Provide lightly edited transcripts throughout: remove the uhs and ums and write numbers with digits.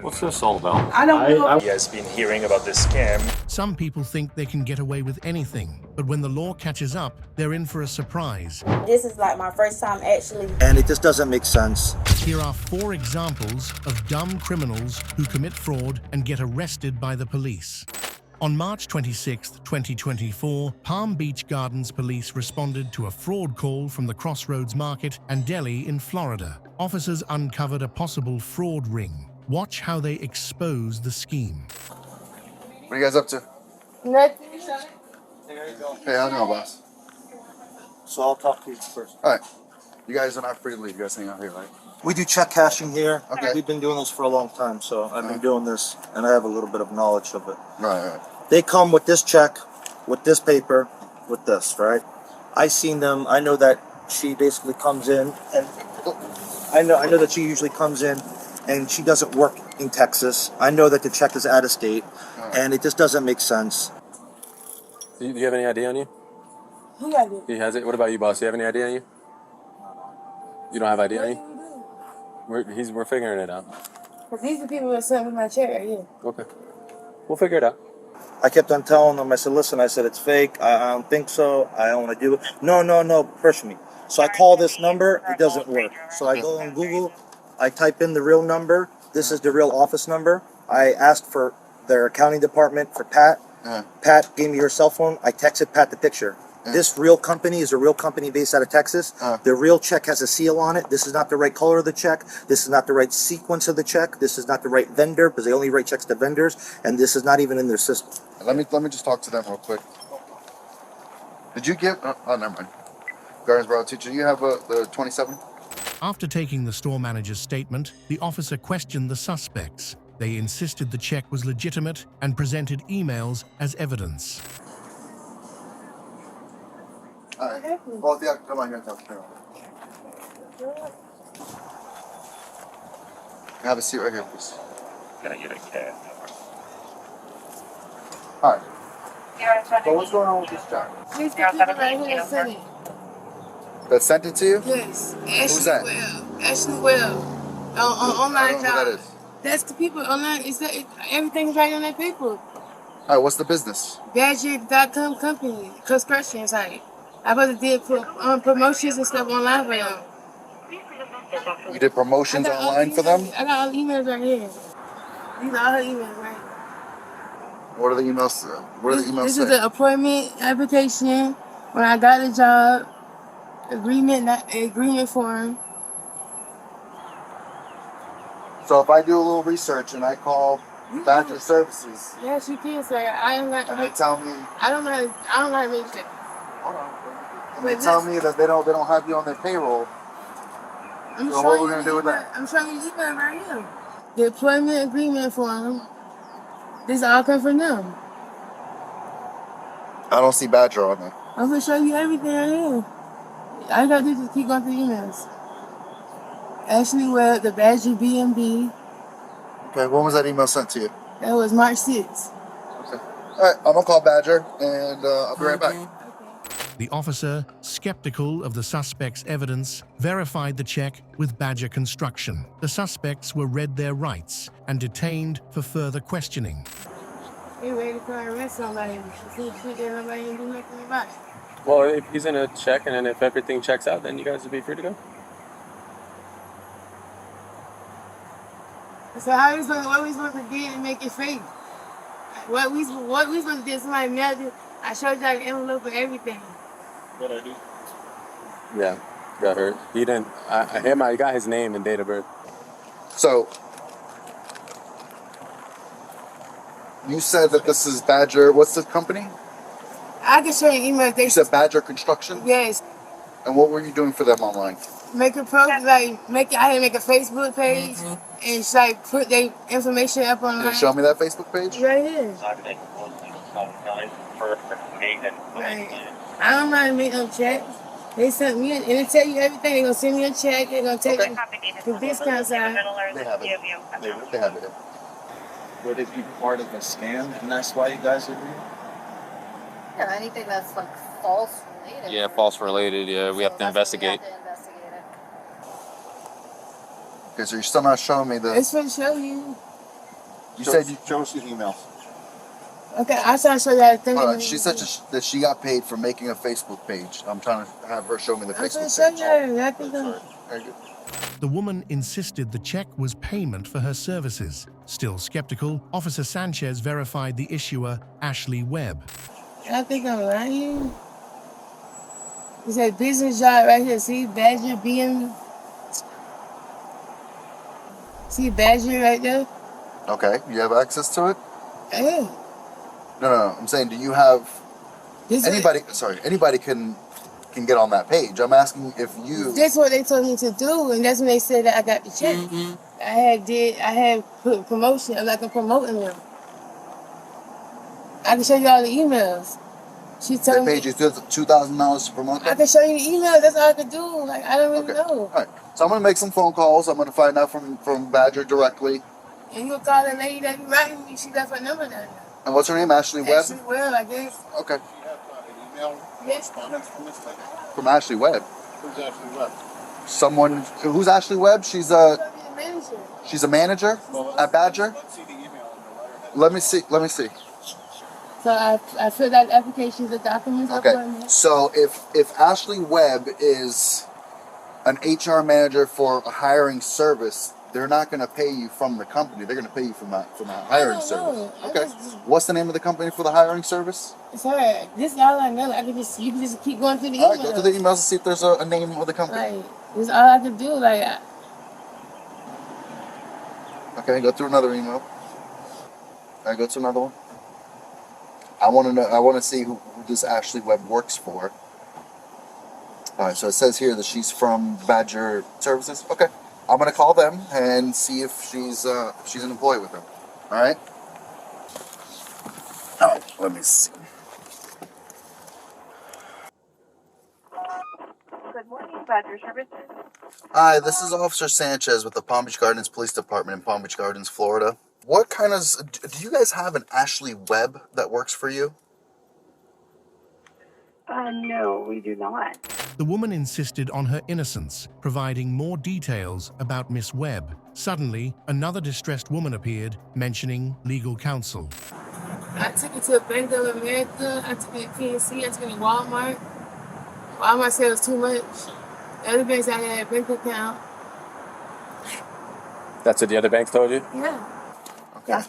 What's this all about? I don't know. You guys been hearing about this scam? Some people think they can get away with anything, but when the law catches up, they're in for a surprise. This is like my first time actually. And it just doesn't make sense. Here are 4 examples of dumb criminals who commit fraud and get arrested by the police. On March 26, 2024, Palm Beach Gardens police responded to a fraud call from the CrossRoads Market and Deli in Florida. Officers uncovered a possible fraud ring. Watch how they expose the scheme. What are you guys up to? Nothing. Hey, how's it going, boss? So I'll talk to you first. All right. You guys are not free to leave. You guys hang out here, right? We do check cashing here. Okay. We've been doing this for a long time, so I've been doing this, and I have a little bit of knowledge of it. Right. They come with this check, with this paper, with this, right? I seen them. I know that she basically comes in, and I know that she usually comes in, and she doesn't work in Texas. I know that the check is out of state, and it just doesn't make sense. Do you have any idea on you? Who got it? He has it. What about you, boss? Do you have any idea on you? You don't have idea on you? We're figuring it out. Because these are people that sent me my check right here. Okay. We'll figure it out. I kept on telling them, I said, listen, I said, it's fake. I don't think so. I don't want to do it. No, push me. So I call this number. It doesn't work. So I go on Google. I type in the real number. This is the real office number. I asked for their accounting department for Pat. Pat gave me her cell phone. I texted Pat the picture. This real company is a real company based out of Texas. The real check has a seal on it. This is not the right color of the check. This is not the right sequence of the check. This is not the right vendor, because they only write checks to vendors, and this is not even in their system. Let me just talk to them real quick. Did you give? Oh, never mind. Gardens Borough teacher, you have the 27? After taking the store manager's statement, the officer questioned the suspects. They insisted the check was legitimate and presented emails as evidence. All right. Well, yeah, come on here and talk to me. Have a seat right here, please. Gonna get a cab. All right. So what's going on with this check? These are people right here that sent it. That sent it to you? Yes. Who's that? Ashley Well. On online I don't know who that job. is. That's the people online. Everything's right on that paper. All right, what's the business? Badger.com company. Construction site. I about to did promotions and stuff online for them. You did promotions online for them? I got all the emails right here. These are all her emails, right? What are the emails? What are the emails This say? is the appointment application. When I got a job, agreement form. So if I do a little research and I call Badger Services, Yes, you can, sir. and they tell me, I don't know how to make it. hold on, and they tell me that they don't have you on their payroll, I'm so what are we gonna do with that? I'm showing you the email right here. The employment agreement form. This all come from them. I don't see Badger on there. I'm gonna show you everything right here. All you gotta do is just keep going through the emails. Ashley Webb, the Badger BMB. Okay, when was that email sent to you? That was March 6th. Okay. All right, I'm gonna call Badger, and I'll be right back. The officer, skeptical of the suspect's evidence, verified the check with Badger Construction. The suspects were read their rights and detained for further questioning. They ready to arrest somebody. Nobody can do nothing about it. Well, if he's in a check, and then if everything checks out, then you guys would be free to go. So what we supposed to do to make it fake? What we supposed to do? Somebody mailed it. I showed you like envelope and everything. What I do? Yeah, got hurt. He didn't. I got his name and date of birth. So you said that this is Badger. What's the company? I can show you emails. You said Badger Construction. Yes. And what were you doing for them online? Make a post, I had to make a Facebook page and just, like put their information up Can online. you show me that Facebook page? Right here. Right. I don't know how to make no check. They sent me, and they tell you everything. They're gonna send me a check. They're gonna take the discount side. They have it. They have it. Would it be part of a scam, and that's why you guys are here? Yeah, anything that's like false related. Yeah, false related. Yeah, we have to investigate. We have to investigate it. Okay, so you're still not showing me the. It's for to show you. You said you. Show us the emails. Okay, I try to show you how to think. She said that she got paid for making a Facebook page. I'm trying to have her show me the I'm trying Facebook to show page. you. I think Very good. The woman insisted the check was payment for her services. Still skeptical, Officer Sanchez verified the issuer, Ashley Webb. I think I'm lying. It said business job right here. See Badger being. See Badger right there? Okay, you have access to it? Hey. No. I'm saying, do you have anybody? Sorry, anybody can get on that page. I'm asking if you. That's what they told me to do, and that's when they said that I got the check. I had put promotion. I'm like I'm promoting them. I can show you all the emails. She They told me. paid you $2,000 to promote I them? can show you the emails. That's all I can do. Like I don't really know. All right. So I'm gonna make some phone calls. I'm gonna find out from Badger directly. And you call the lady that be writing me. She left her number down there. And what's her name? Ashley Webb. Ashley Webb, I guess. Okay. Yes. From Ashley Webb. Who's Ashley Webb? Someone who's Ashley Webb? She's a manager at Badger. Let's see the email in the letterhead. Let me see. So I filled out applications, the documents. I put in Okay. there. So if Ashley Webb is an HR manager for a hiring service, they're not going to pay you from the company. They're going to pay you from a hiring service. Okay. What's the name of the company for the hiring service? It's her. This is all I know. You can just keep going through the emails. All right, go to the emails and see if there's a name of the company. Like, this is all I can do. Like, Okay, go through another email. All right, go to another one. I want to know. I want to see who this Ashley Webb works for. All right, so it says here that she's from Badger Services. Okay, I'm gonna call them and see if she's an employee with them. All right. All right, let me see. Good morning, Badger Services. Hi, this is Officer Sanchez with the Palm Beach Gardens Police Department in Palm Beach Gardens, Florida. What kind of do you guys have an Ashley Webb that works for you? No, we do not. The woman insisted on her innocence, providing more details about Miss Webb. Suddenly, another distressed woman appeared, mentioning legal counsel. I took it to Bank of America. I took it to PNC. I took it to Walmart. Walmart said it was too much. The other banks I had a bank account. That's what the other banks told you? Yeah. Yeah.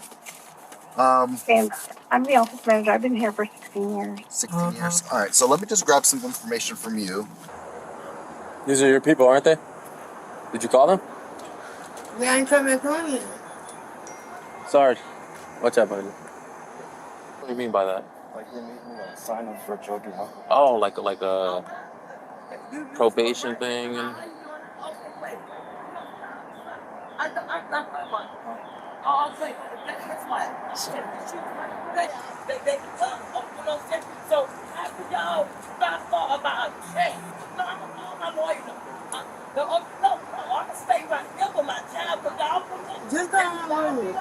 And I'm the office manager. I've been here for 16 years. 16 years. All right, so let me just grab some information from you. These are your people, aren't they? Did you call them? Yeah, I ain't coming home yet. Sorry. Watch out, buddy. What do you mean by that? Like you're meeting a sign up for children. Oh, like a probation thing. And... Just call my lawyer.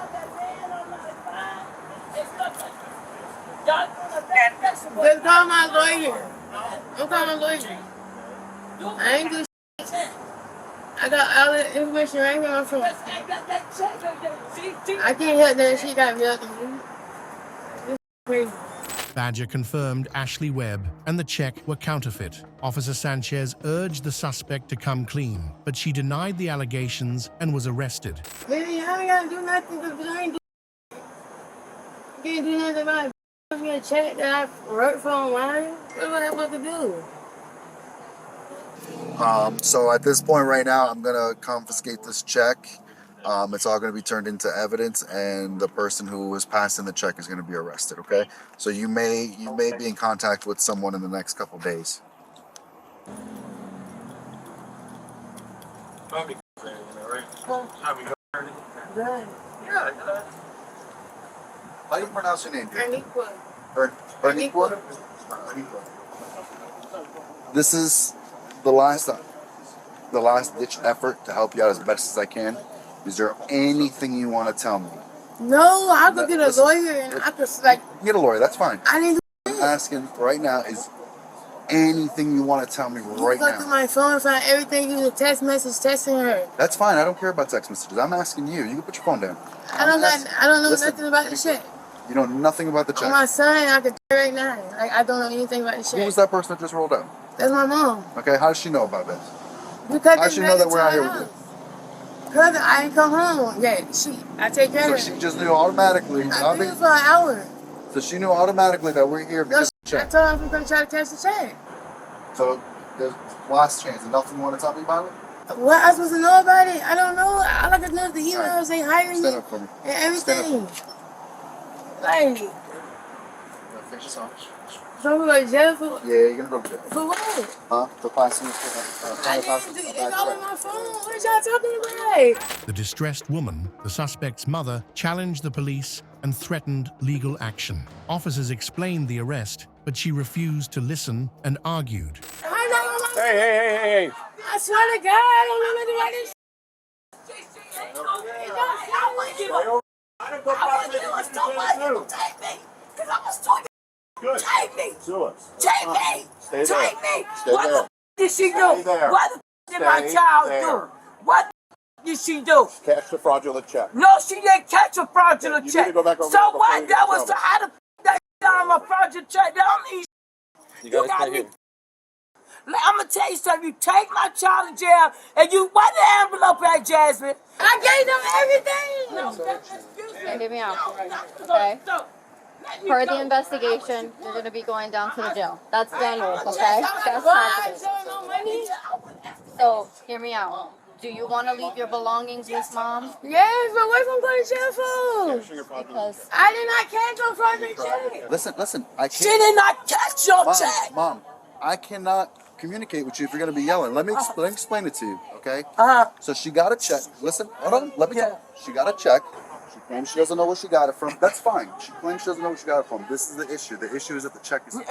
Just call my lawyer. I'm calling my lawyer. I ain't do shit. I got all the information right here on my phone. I can't help that she got me up to me. This is crazy. Badger confirmed Ashley Webb and the check were counterfeit. Officer Sanchez urged the suspect to come clean, but she denied the allegations and was arrested. Baby, I ain't gotta do nothing because I ain't do. I can't do nothing about it. Give me a check that I wrote for online. What do I have to do? So at this point right now, I'm gonna confiscate this check. It's all gonna be turned into evidence, and the person who was passing the check is gonna be arrested. Okay, so you may be in contact with someone in the next couple days. Good. How do you pronounce your name? Aniqua. Berniqua? This is the last ditch effort to help you out as best as I can. Is there anything you want to tell me? No, I could get a lawyer and I could like. Get a lawyer, that's fine. I didn't do I'm asking right now anything you want to tell me right Go through now. my phone and find everything you text message texting her. That's fine. I don't care about text messages. I'm asking you. You can put your phone down. I don't know nothing about the shit. You know nothing about the check. On my son, I can tell right now. Like, I don't know anything about the shit. Who was that person that just rolled out? That's my mom. Okay, how does she know about this? Because How does she know that we're out here with you? Because I ain't come home yet. I take care So of she her. just knew automatically. I've been for an hour. So she knew automatically that we're here because of the I check. told her I'm going to try to cash the check. So there's last chance. And nothing you want to tell me about it? What I supposed to know about it? I don't know. All I can know is the emails they hiring me Stand up for me. and everything. Finish Like, this off. so we go to jail for Yeah, you're gonna go to jail. what? Huh? The passing I didn't do it. It's all in my phone. What are y'all talking about? The distressed woman, the suspect's mother, challenged the police and threatened legal action. Officers explained the arrest, but she refused to listen and argued. Hey. I swear to God, I don't know nothing about this. Did she do? What the did my child do? What did she do? Cash the fraudulent check. No, she didn't catch a fraudulent check. So what? That was how the that on my fraudulent check. That don't mean You gotta stay here. I'm gonna tell you something. You take my child to jail, and you what the envelope at, Jasmine? I gave them everything. No, Okay, hear me out. Okay. Per the investigation, you're going to be going down to the jail. That's done with, okay? That's happening. So, hear me out. Do you want to leave your belongings with mom? Yes, but what's I'm going to jail for? Because I did not catch no fraudulent check. Listen. I can't. she did not catch your check. Mom, I cannot communicate with you if you're going to be yelling. Let me explain it to you, okay? So she got a check. Listen, hold on. Let me tell you. She got a check. She claims she doesn't know where she got it from. That's fine. She claims she doesn't know where she got it from. This is the issue. The issue is that the check is... The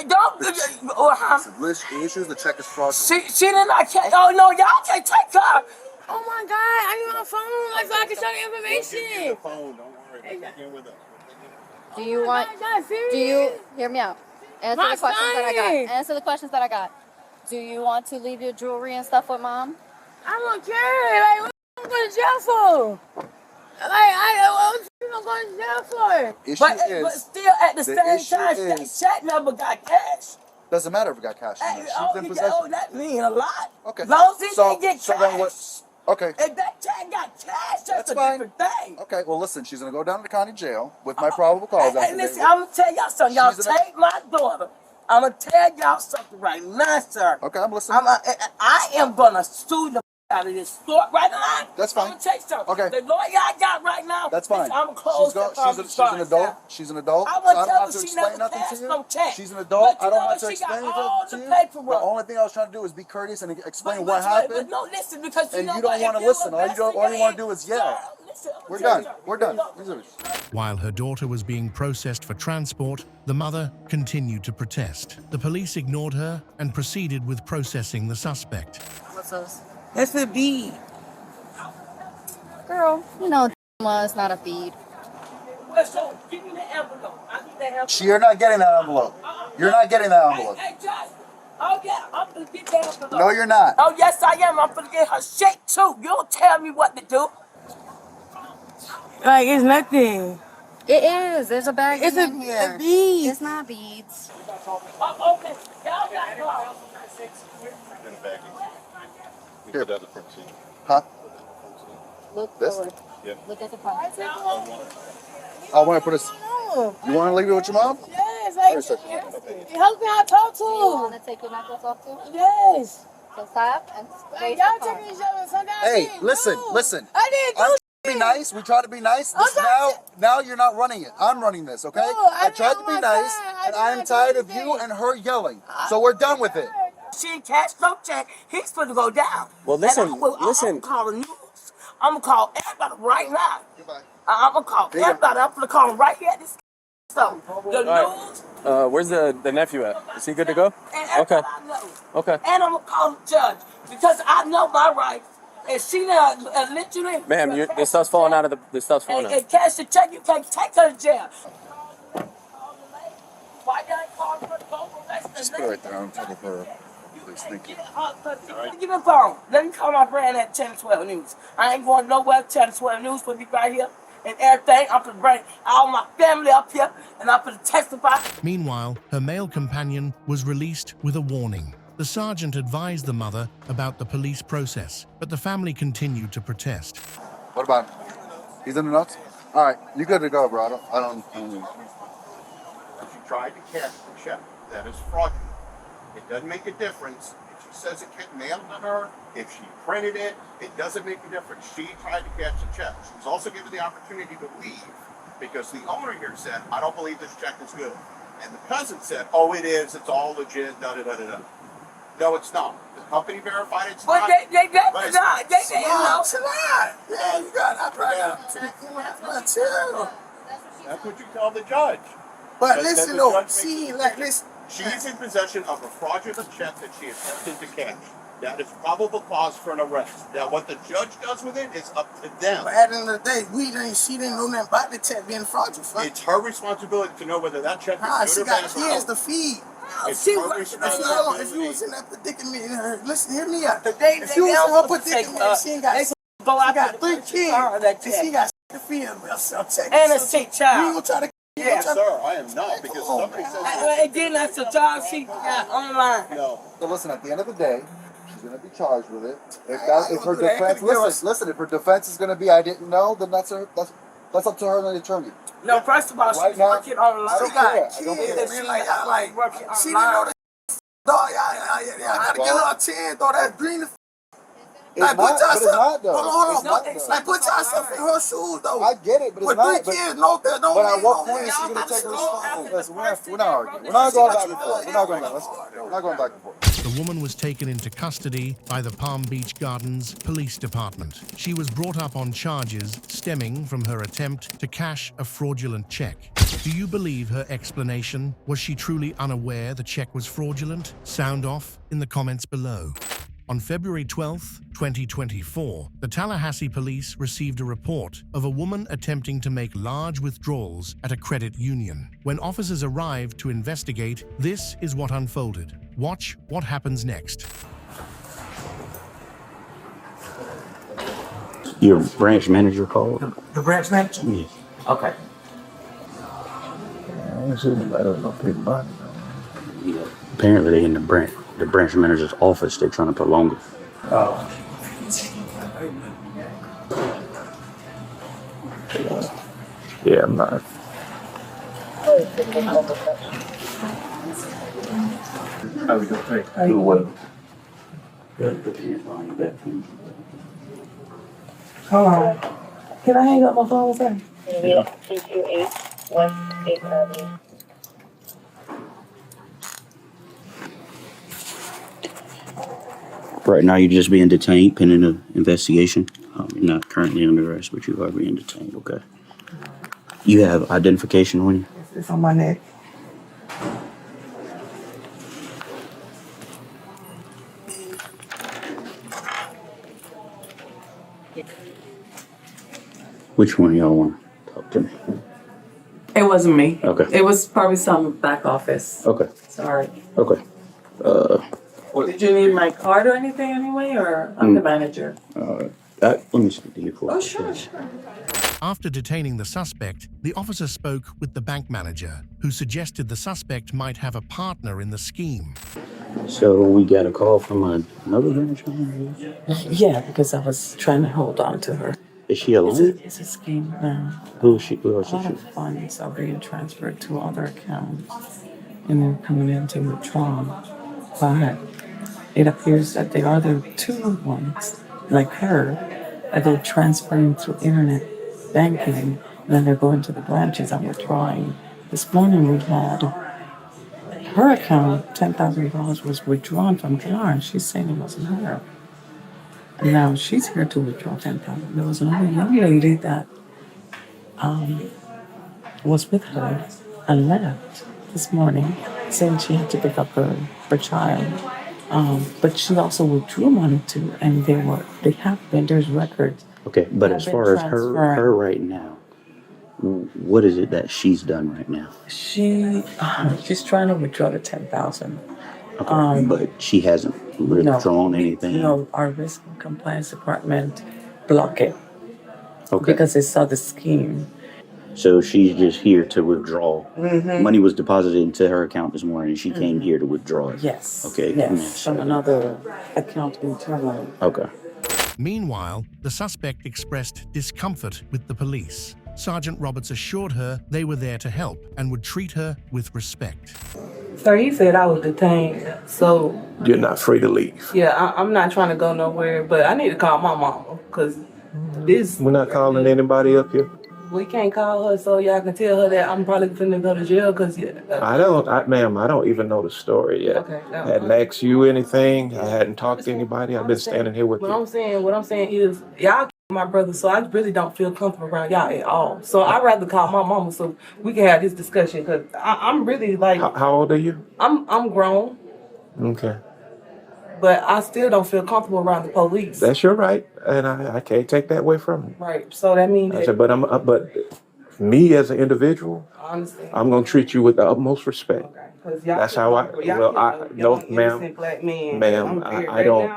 issue is the check is fraudulent. She did not catch... Oh, no, y'all can't take her. Oh my God, I need my phone like so I can show the information. do you want... Oh my God, serious? Do you... Hear me out. Answer My the questions that I got. son. Answer the questions that I got. Do you want to leave your jewelry and stuff with mom? I don't care. Like, what am I going to jail for? Like, what am I going to jail for? But still, at the same time, that check number got cash. Doesn't matter if we got cash. Hey, She's in possession. that means a lot. Okay. As long as he didn't get So cash. then what? Okay. If that check got cash, that's a fine. different thing. Okay, well, listen, she's going to go down to the county jail with my probable cause. Hey, listen, I'm going to tell y'all something. Y'all take my daughter. I'm going to tell y'all something right now, sir. Okay, I'm listening. I am going to sue the out of this store right now. That's fine. I'm going to tell you something. Okay. The lawyer I got right now, That's fine. I'm going to close She's an adult. She's an adult. I So want I to don't tell have to her she explain never nothing to cashed you. no check. She's an adult. But I don't have to she explain got all anything the to you. paperwork. The only thing I was trying to do is be courteous and explain But what happened. But no, listen, because And know you don't what? want to If listen. you All you want to do is yell. Listen, We're done. We're done. While her daughter was being processed for transport, the mother continued to protest. The police ignored her and proceeded with processing the suspect. What's those? That's the bead. Girl, you know it's not a feed. So give me the envelope. I need the envelope. You're not getting that envelope. You're not getting that envelope. Hey, Josh. Oh, yeah, I'm going to get that envelope. No, you're not. Oh, yes, I am. I'm going to get her shit, too. You don't tell me what to do. Like, it's nothing. It is. There's a bag It's in here. a bead. It's not beads. Oh, okay. Y'all got it. Huh? Look This? forward. Yeah. Look at the front. I want to put this. You want to leave it with your mom? Yes, like, it helps me out talk to. You want to take your necklace off too? Yes. So stop and Like, face y'all the taking phone. each other sometimes. Hey, listen. I didn't I'm do trying to be nice. We try to be nice. This now you're not running it. I'm running this, okay? No, I I tried to didn't be want nice, that. and I I'm didn't tired do of you anything. and her yelling. So we're done with it. She ain't cashed no check. He's supposed to go down. Well, listen, And I'm going to call the news. I'm going to call everybody right now. Goodbye. I'm going to call everybody. I'm going to call them right here at this store. The news. Where's the nephew at? Is he good to go? And Okay. everybody I know. Okay. And I'm going to call the judge because I know my rights. And she literally... Ma'am, this stuff's falling out of the stuff's falling out. And cash the check, you can't take her to jail. Why y'all call for the Just put it right there on top of her. Please, thank you. Give me a phone. Let me call my brand at 10 12 News. I ain't going nowhere. 10 12 News will be right here and everything. I'm gonna bring all my family up here and I'm gonna testify. Meanwhile, her male companion was released with a warning. The sergeant advised the mother about the police process, but the family continued to protest. What about him? He's in the nuts? All right, you good to go, bro. I don't She tried to cash the check. That is fraudulent. It doesn't make a difference if she says it get mailed to her, if she printed it, it doesn't make a difference. She tried to cash the check. She was also given the opportunity to leave because the owner here said, I don't believe this check is good. And the cousin said, oh, it is. It's all legit, da-da-da-da-da. No, it's not. The company verified it's But not. they But not. it's not. They know. It's a lie. Yeah, you got it. That's what you tell the judge. But That listen the though, judge see, makes- like this. She's in possession of a fraudulent check that she attempted to cash. That is probable cause for an arrest. Now, what the judge does with it is up to them. But at the end of the day, she didn't know nothing about the check being fraudulent. It's her responsibility to know whether that check is She good or got bad. kids to feed. It's She her works- responsibility. If you was in that predicament, listen, hear me out. They If you was in her also take, predicament, she ain't got. they go out She got to 3 the kids. car that And she check. got to feed herself. And a sick You child. gonna try to. Yeah. Sir, I am not, because somebody says And then that's the job she got online. no. So listen, at the end of the day, she's gonna be charged with it. If her defense, listen, if her defense is gonna be I didn't know, then that's up to her and the attorney. No, first of all, she's Right now, working online. I don't care. I don't care. Kids, man, like y'all like. Working She didn't know online. that. Dog, y'all gotta give her a 10, though. That's green. It's Like, not, put but it's yourself. not though. Hold It's on. not, it's though. Like, put yourself in her shoes, though. I get it, but it's With not. 3 kids, no, that don't But at mean what no point is she man. gonna take Go responsibility? Listen, we're not arguing. We're not going back and forth. We're not going back. We're not going back and forth. The woman was taken into custody by the Palm Beach Gardens Police Department. She was brought up on charges stemming from her attempt to cash a fraudulent check. Do you believe her explanation? Was she truly unaware the check was fraudulent? Sound off in the comments below. On February 12, 2024, the Tallahassee Police received a report of a woman attempting to make large withdrawals at a credit union. When officers arrived to investigate, this is what unfolded. Watch what happens next. Your branch manager called? The branch manager? Yes. Okay. Yeah. Apparently they in the branch manager's office. They're trying to prolong it. Yeah, I'm not. How we doing? Hey. Who what? Hold on. Can I hang up my phone with her? Yeah. 228-187. Right now you're just being detained pending an investigation. You're not currently under arrest, but you are being detained. Okay. You have identification on you? It's on my neck. Which one of y'all want to talk to me? It wasn't me. Okay. It was probably some back office. Okay. Sorry. Okay. Did you need my card or anything anyway, or I'm the manager? Let me speak to you for Oh, sure. After detaining the suspect, the officer spoke with the bank manager, who suggested the suspect might have a partner in the scheme. So we got a call from another branch manager? Yeah, because I was trying to hold on to her. Is she alone? It's a scheme now. Who is she? Who A else lot is of she? funds are being transferred to other accounts, and they're coming in to withdraw. But it appears that there are the two ones, like her, that they're transferring through internet banking, and then they're going to the branches and withdrawing. This morning we had her account, $10,000 was withdrawn from her, and she's saying it wasn't her. And now she's here to withdraw $10,000. There was another young lady that was with her and left this morning, saying she had to pick up her child. But she also withdrew money too, and there's records. Okay, but Have as been far as transferring. her right now, what is it that she's done right now? She's trying to withdraw the 10,000. Okay, but she hasn't withdrawn anything. No, our risk and compliance department block it. Okay. Because they saw the scheme. So she's just here to withdraw. Money was deposited into her account this morning, and she came here to withdraw it. Yes. Okay. Yes. From another account internally. Okay. Meanwhile, the suspect expressed discomfort with the police. Sergeant Roberts assured her they were there to help and would treat her with respect. Sir, he said I was detained, so... You're not free to leave. Yeah, I'm not trying to go nowhere, but I need to call my mama, because this... We're not calling anybody up here. We can't call her so y'all can tell her that I'm probably finna go to jail, because... Ma'am, I don't even know the story yet. Okay. I hadn't asked you anything. I hadn't talked to anybody. I've been standing here with you. What I'm saying is, y'all my brother, so I really don't feel comfortable around y'all at all. So I'd rather call my mama so we can have this discussion, because I'm really like... How old are you? I'm grown. Okay. But I still don't feel comfortable around the police. That's your right, and I can't take that away from you. Right. So that means... I said, but me as an individual, I understand. I'm going to treat you with the utmost respect. Okay. That's how I... No, ma'am. Ma'am, I don't...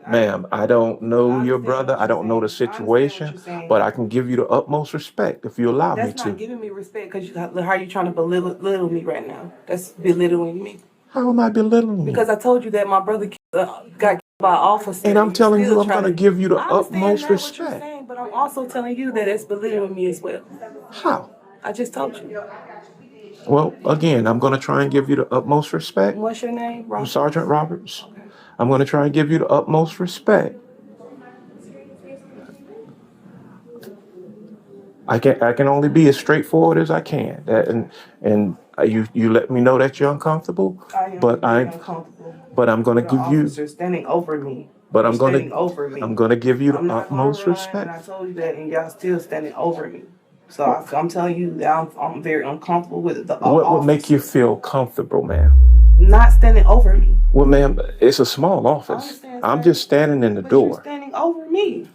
Ma'am, I don't know your brother. I don't know the situation, but I can give you the utmost respect if you allow me to. That's not giving me respect, because how are you trying to belittle me right now? That's belittling me. How am I belittling you? Because I told you that my brother got killed by an officer. And I'm telling you, I'm going to give you the utmost respect. What you're saying, but I'm also telling you that it's belittling me as well. How? I just told you. Well, again, I'm going to try and give you the utmost respect. What's your name? I'm Sergeant Roberts. Okay. I'm going to try and give you the utmost respect. I can only be as straightforward as I can. You let me know that you're uncomfortable. I'm uncomfortable. But I'm going to give you... Officer standing over me. But I'm going to give you the utmost respect. And I told you that, and y'all still standing over me. So I'm telling you that I'm very uncomfortable with the What would make you feel comfortable, ma'am? Not standing over me. Well, ma'am, it's a small office. I'm just standing in the door. You're standing over me.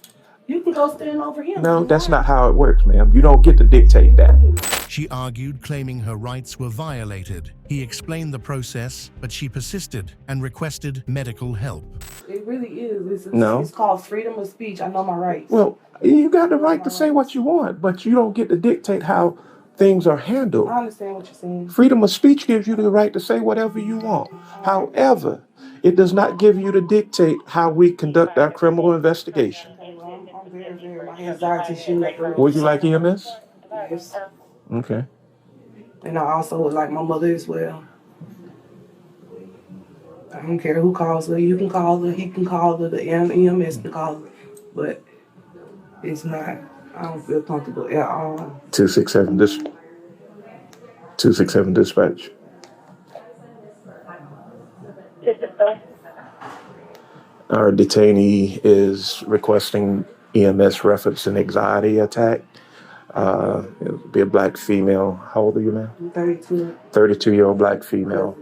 You can go stand over him. No, that's not how it works, ma'am. You don't get to dictate that. She argued, claiming her rights were violated. He explained the process, but she persisted and requested medical help. It really is. No. It's called freedom of speech. I know my rights. Well, you got the right to say what you want, but you don't get to dictate how things are handled. I understand what you're saying. Freedom of speech gives you the right to say whatever you want. However, it does not give you to dictate how we conduct our criminal investigation. My anxiety shooting. Would you like EMS? Yes. Okay. And I also would like my mother as well. I don't care who calls her. You can call her. He can call her. The EMS can call her. But it's not. I don't feel comfortable at all. 267 dispatch. Our detainee is requesting EMS reference an anxiety attack. It'll be a black female. How old are you, ma'am? 32. 32-year-old black female.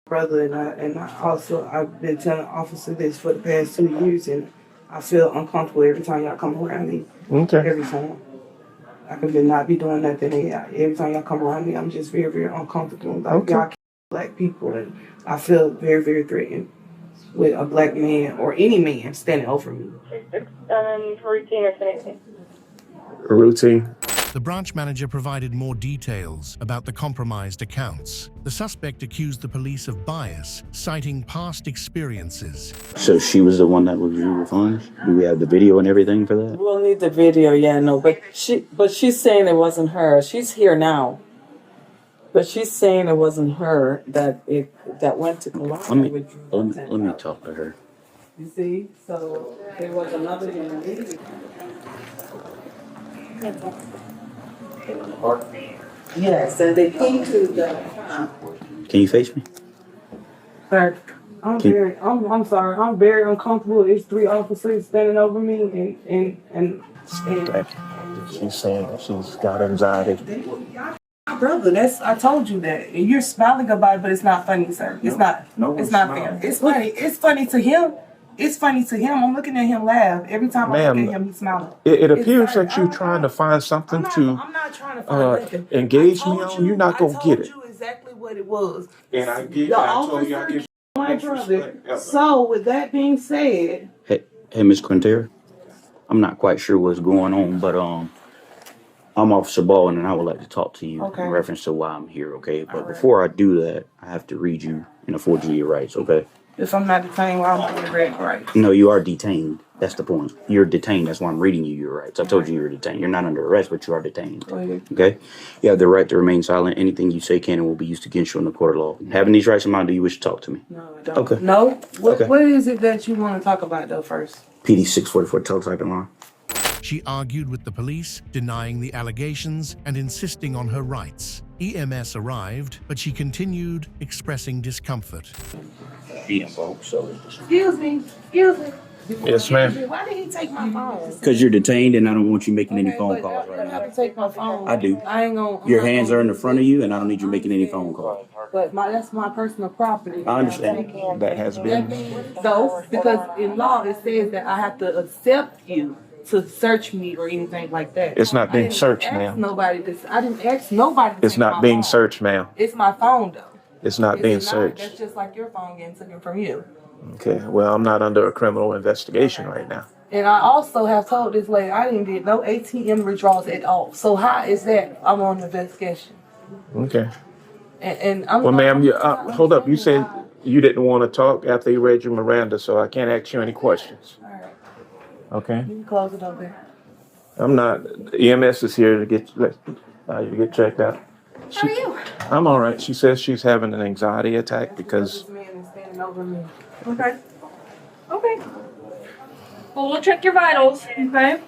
Brother, and I've been telling officers this for the past 2 years, and I feel uncomfortable every time y'all come around me. Okay. Every time. I could not be doing nothing. Every time y'all come around me, I'm just very, very uncomfortable. Like, y'all kill black people, and I feel very, very threatened with a black man or any man standing over me. Routine or anything? Routine. The branch manager provided more details about the compromised accounts. The suspect accused the police of bias, citing past experiences. So she was the one that withdrew the funds? Do we have the video and everything for that? We'll need the video, but she's saying it wasn't her. She's here now. But she's saying it wasn't her that went to Colombia. Let me talk to her. You see? So there was another young lady. Yes, and they came to the... Can you face me? Sir, I'm sorry. I'm very uncomfortable. It's 3 officers standing over me, and She's saying that she's got anxiety. brother, I told you that. And you're smiling about it, but it's not funny, sir. It's not. No it's not fair. It's funny. It's funny to him. It's funny to him. I'm looking at him laugh. Every time I look Ma'am, at him, he's smiling. it It's appears funny. that you're trying to find something to I'm not trying to find nothing. engage me on. You're not gonna get it. I told you exactly what it was. And I The told you I officer give my you brother. respect ever. So with that being said, Hey, Miss Quintera, I'm not quite sure what's going on, but I'm Officer Baldwin, and I would like to talk to you Okay. in reference to why I'm here. Okay, but before I do that, I have to read you and afford you your rights. Okay. if I'm not detained, well, I'm doing red right. No, you are detained. That's the point. You're detained. That's why I'm reading you your rights. I told you you were detained. You're not under arrest, but you are detained. Go ahead. Okay? You have the right to remain silent. Anything you say can and will be used against you in the court of law. Having these rights in mind, do you wish to talk to me? No, I don't. Okay. No? Okay. What is it that you want to talk about, though, first? PD 644 teletyping line. She argued with the police, denying the allegations and insisting on her rights. EMS arrived, but she continued expressing discomfort. Excuse me. Yes, ma'am. Why did he take my phone? Because you're detained, and I don't want you making any phone but calls you right don't have now. to take my phone. I do. I ain't gonna. Your hands are in the front of you, and I don't need you making any phone calls. But that's my personal property. I understand. That has That been. means no, because in law it says that I have to accept you to search me or anything like that. It's not being searched, I ma'am. didn't ask nobody. To It's take not my being phone. searched, ma'am. It's my phone though. It's not Is being it not? searched. That's just like your phone getting taken from you. Okay. Well, I'm not under a criminal investigation right now. And I also have told this lady I didn't get no ATM withdrawals at all. So how is that I'm on investigation? Okay. And I'm Well, not- ma'am, you, I'm not hold up. You said understanding you didn't want to talk after you read your Miranda, so I can't ask you any questions. why. All right, Okay. you can close it up there. I'm not. EMS is here to get you to get checked out. How are you? I'm all right. She says she's having an anxiety attack because. This man is standing over me. Okay. Well, we'll check your vitals, okay?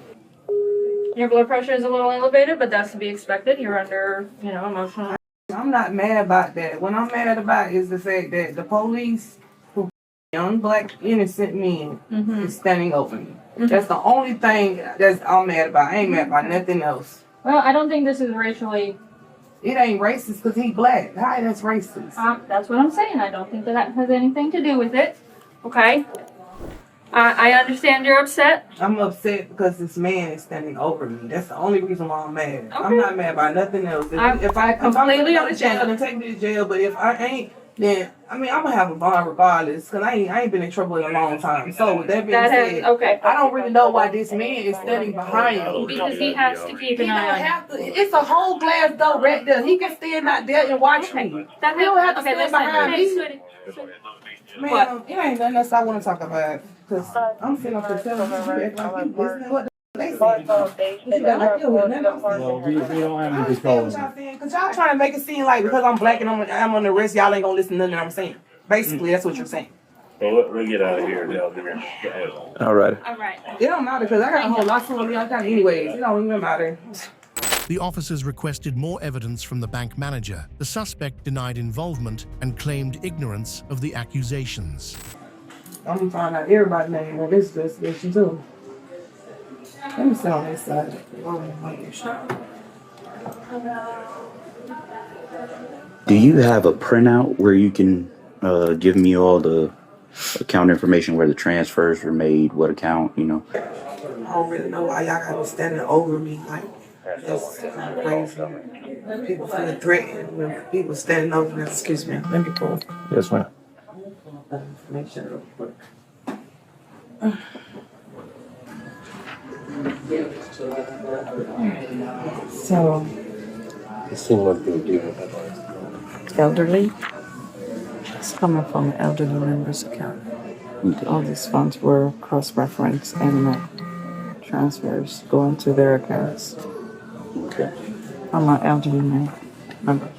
Your blood pressure is a little elevated, but that's to be expected. You're under, emotional. I'm not mad about that. What I'm mad about is the fact that the police, who young black innocent men, is standing over me. That's the only thing that I'm mad about. I ain't mad about nothing else. Well, I don't think this is racially. It ain't racist because he black. How that's racist? That's what I'm saying. I don't think that has anything to do with it. Okay. I understand you're upset. I'm upset because this man is standing over me. That's the only reason why I'm mad. I'm Okay. not mad about nothing else. If I'm completely going to jail, understand. then take me to jail. But if I ain't, then I'm gonna have a bond regardless. Cause I ain't been in trouble in a long time. So with that being said, Okay. I don't really know why this man is standing behind me. Because he has to keep He an don't eye on you. have to. It's a whole glass door right there. He can stand out there and watch me. That He don't have to okay, stand listen. behind Hey, me. sweetie. Man, it ain't nothing else I want to talk about. Cause I'm sitting up there telling you, you act like you listening to what they say. You got like you with nothing else. We don't have I any understand control. what y'all saying, cause y'all trying to make it seem like because I'm black and I'm on the arrest, y'all ain't gonna listen to nothing I'm saying. Basically, that's what you're saying. So we'll get out of here. All right. All right. It don't matter because I got a whole lot of me on time anyways. It don't even matter. The officers requested more evidence from the bank manager. The suspect denied involvement and claimed ignorance of the accusations. I'm gonna find out everybody's name on this investigation too. Let me sit on this side. Do you have a printout where you can give me all the account information, where the transfers were made, what account, I don't really know why y'all got me standing over me like that's kind of crazy. People feel threatened when people standing over me. Excuse me. Let me pull Yes, ma'am. information real quick. So, elderly. It's coming from an elderly member's account. All these funds were cross-referenced and transfers going to their accounts. Okay. I'm an elderly member.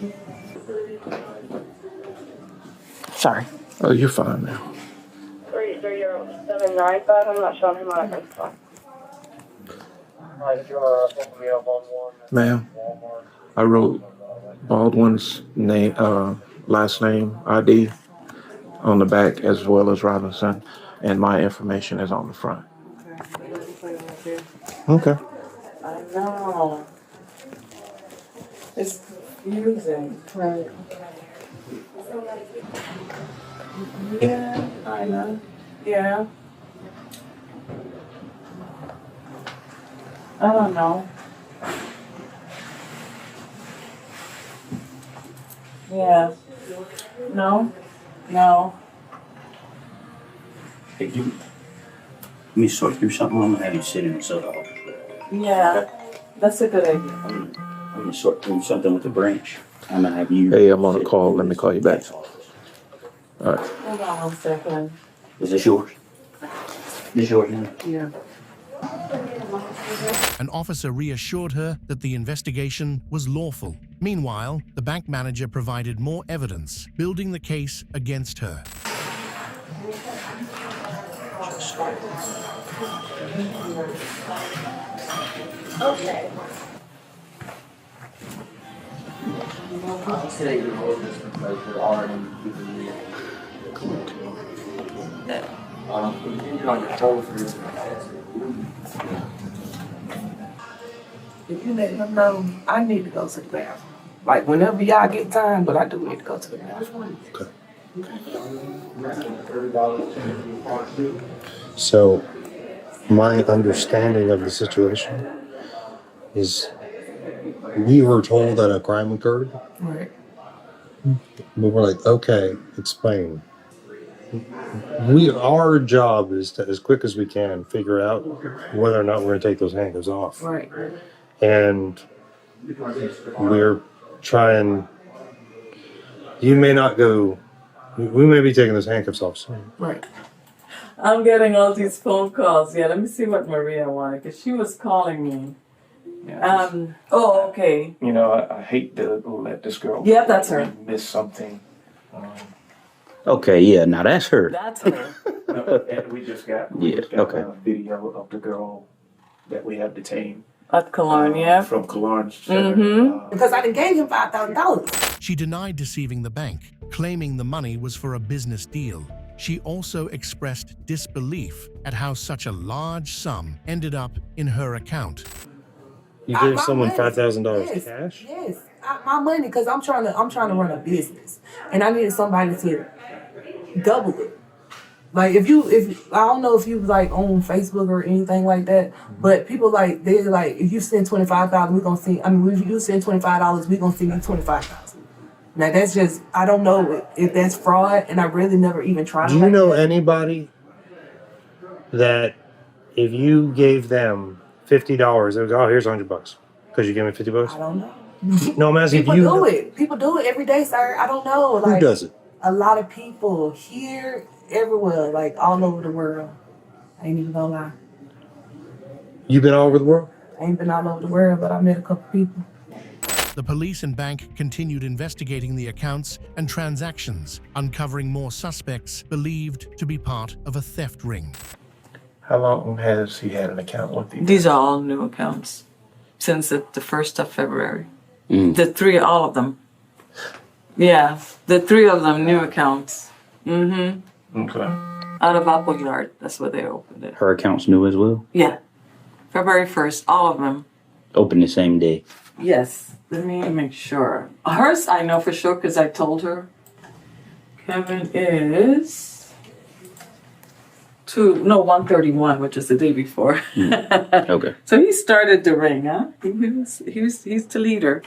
Sorry. Oh, you're fine now. 330-795. I'm not showing him on that spot. Ma'am, I wrote Baldwin's name, last name, ID on the back as well as Robinson, and my information is on the front. Okay. I know. It's confusing. Right. Yeah, I know. Yeah. I don't know. Yeah. No. No. Hey, let me sort through something. I'm gonna have you sit in the soda hall. Yeah. That's a good idea. I'm gonna sort through something with the branch. I'm gonna have you. Hey, I'm on a call. Let me call you back. All right. Hold on 1 second. Is this yours? This yours now? Yeah. An officer reassured her that the investigation was lawful. Meanwhile, the bank manager provided more evidence, building the case against her. Okay. If you let them know, I need to go to the bathroom. Like whenever y'all get time, but I do need to go to the bathroom. Okay. So, my understanding of the situation is we were told that a crime occurred. Right. We were like, okay, explain. Our job is to, as quick as we can, figure out whether or not we're going to take those handcuffs off. Right. And we're trying. You may not go. We may be taking those handcuffs off soon. Right. I'm getting all these phone calls. Yeah, let me see what Maria wanted, because she was calling me. Oh, okay. You know, I hate to let this girl. Yeah, that's her. Miss something. Okay, yeah, now that's her. That's her. And we just got Okay. a video of the girl that we have detained. At Cologne, yeah. From Cologne. Because I done gave him $5,000. She denied deceiving the bank, claiming the money was for a business deal. She also expressed disbelief at how such a large sum ended up in her account. You gave someone money. $5,000 cash? Yes, my money, because I'm trying to run a business, and I needed somebody to double it. Like if I don't know if you like on Facebook or anything like that, but people like they're like, if you send $25, we're gonna see. I mean, if you send $25, we're gonna send you $25,000. Now that's just, I don't know if that's fraud, and I really never even tried. Do you know anybody that if you gave them $50, they would go, oh, here's $100 because you gave me $50? I don't know. No, I'm asking People you. do it. People do it every day, sir. I don't know. Who does it? A lot of people here, everywhere, like all over the world. I ain't even gonna lie. You've been all over the world? I ain't been all over the world, but I met a couple people. The police and bank continued investigating the accounts and transactions, uncovering more suspects believed to be part of a theft ring. How long has he had an account with you? These are all new accounts since the 1st of February. All of them. Yeah, the 3 of them new accounts. Okay. Out of Apple Yard, that's where they opened it. Her account's new as well? Yeah, February 1st, all of them. Open the same day. Yes, let me make sure. Hers, I know for sure because I told her. Kevin is 131, which is the day before. Okay. So he started the ring, huh? He's the leader.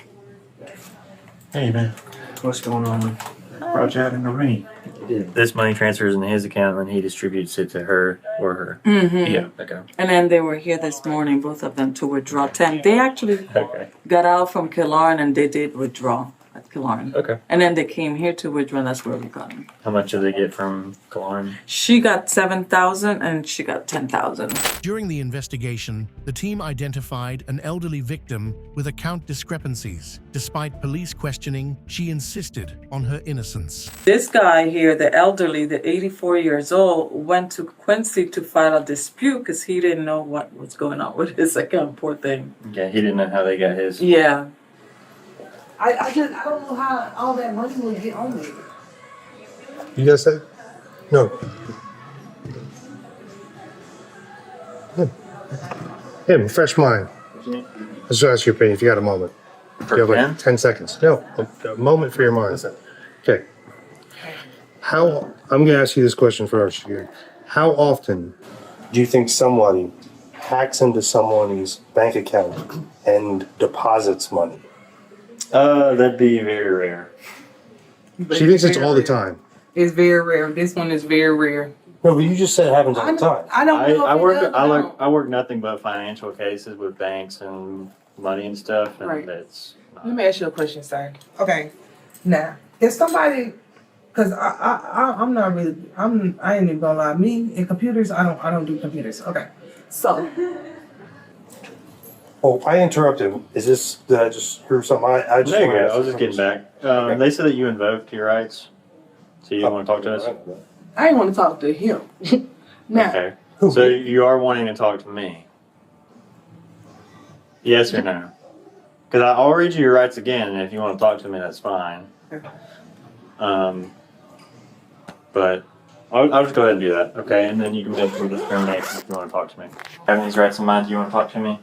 Hey man, what's going on? Brought you out in the rain. This money transfers in his account and he distributes it to her or her. Yeah, okay. And then they were here this morning, both of them, to withdraw 10. They actually got out from Killorn and they did withdraw at Killorn. Okay. And then they came here to withdraw, and that's where we got them. How much did they get from Cologne? She got 7,000 and she got 10,000. During the investigation, the team identified an elderly victim with account discrepancies. Despite police questioning, she insisted on her innocence. This guy here, the elderly, the 84 years old, went to Quincy to file a dispute because he didn't know what was going on with his account, poor thing. Yeah, he didn't know how they got his. Yeah. I don't know how all that money will get on me. You guys say? No. Him, fresh mind. Let's ask your opinion if you got a moment. You have like 10 seconds. No, a moment for your mind. Okay. I'm going to ask you this question first. How often do you think somebody hacks into someone's bank account and deposits money? That'd be very rare. But She thinks it's very all the rare. time. It's very rare. This one is very rare. No, but you just said it happens all the time. I don't know. I if it work. does or I not. work. I work nothing but financial cases with banks and money and stuff, and Right. that's. Let me ask you a question, sir. Okay. Now, if somebody, cause I'm not really, I ain't even gonna lie. Me in computers, I don't do computers. Okay. So, Oh, I interrupted. Is this, did I just hear something? I just There you wanna go. ask I was just getting back. Okay. They said that you invoked your rights, so you don't want to talk to us. I ain't want to talk to him. Now, Okay. So you are wanting to talk to me? Yes or no? Because I'll read you your rights again, and if you want to talk to me, that's fine. But I'll just go ahead and do that, okay? And then you can make for discrimination if you want to talk to me. Having these rights in mind, do you want to talk to me?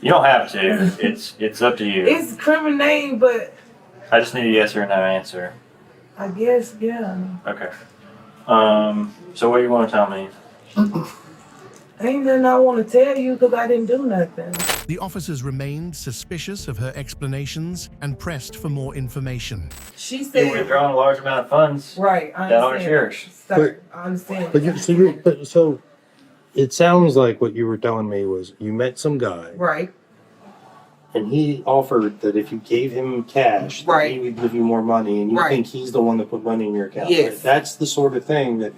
You don't have to. It's up to you. it's criminal, but I just need a yes or no answer. I guess, yeah. Okay. So what do you want to tell me? Ain't nothing I want to tell you because I didn't do nothing. The officers remained suspicious of her explanations and pressed for more information. She You're said, withdrawing a large amount of funds. right, I That aren't understand. yours. Sir, I understand. So it sounds like what you were telling me was you met some guy Right, and he offered that if you gave him cash, that Right. he would give you more money, and you Right. think he's the one that put money in your account. Yes. Right? That's the sort of thing that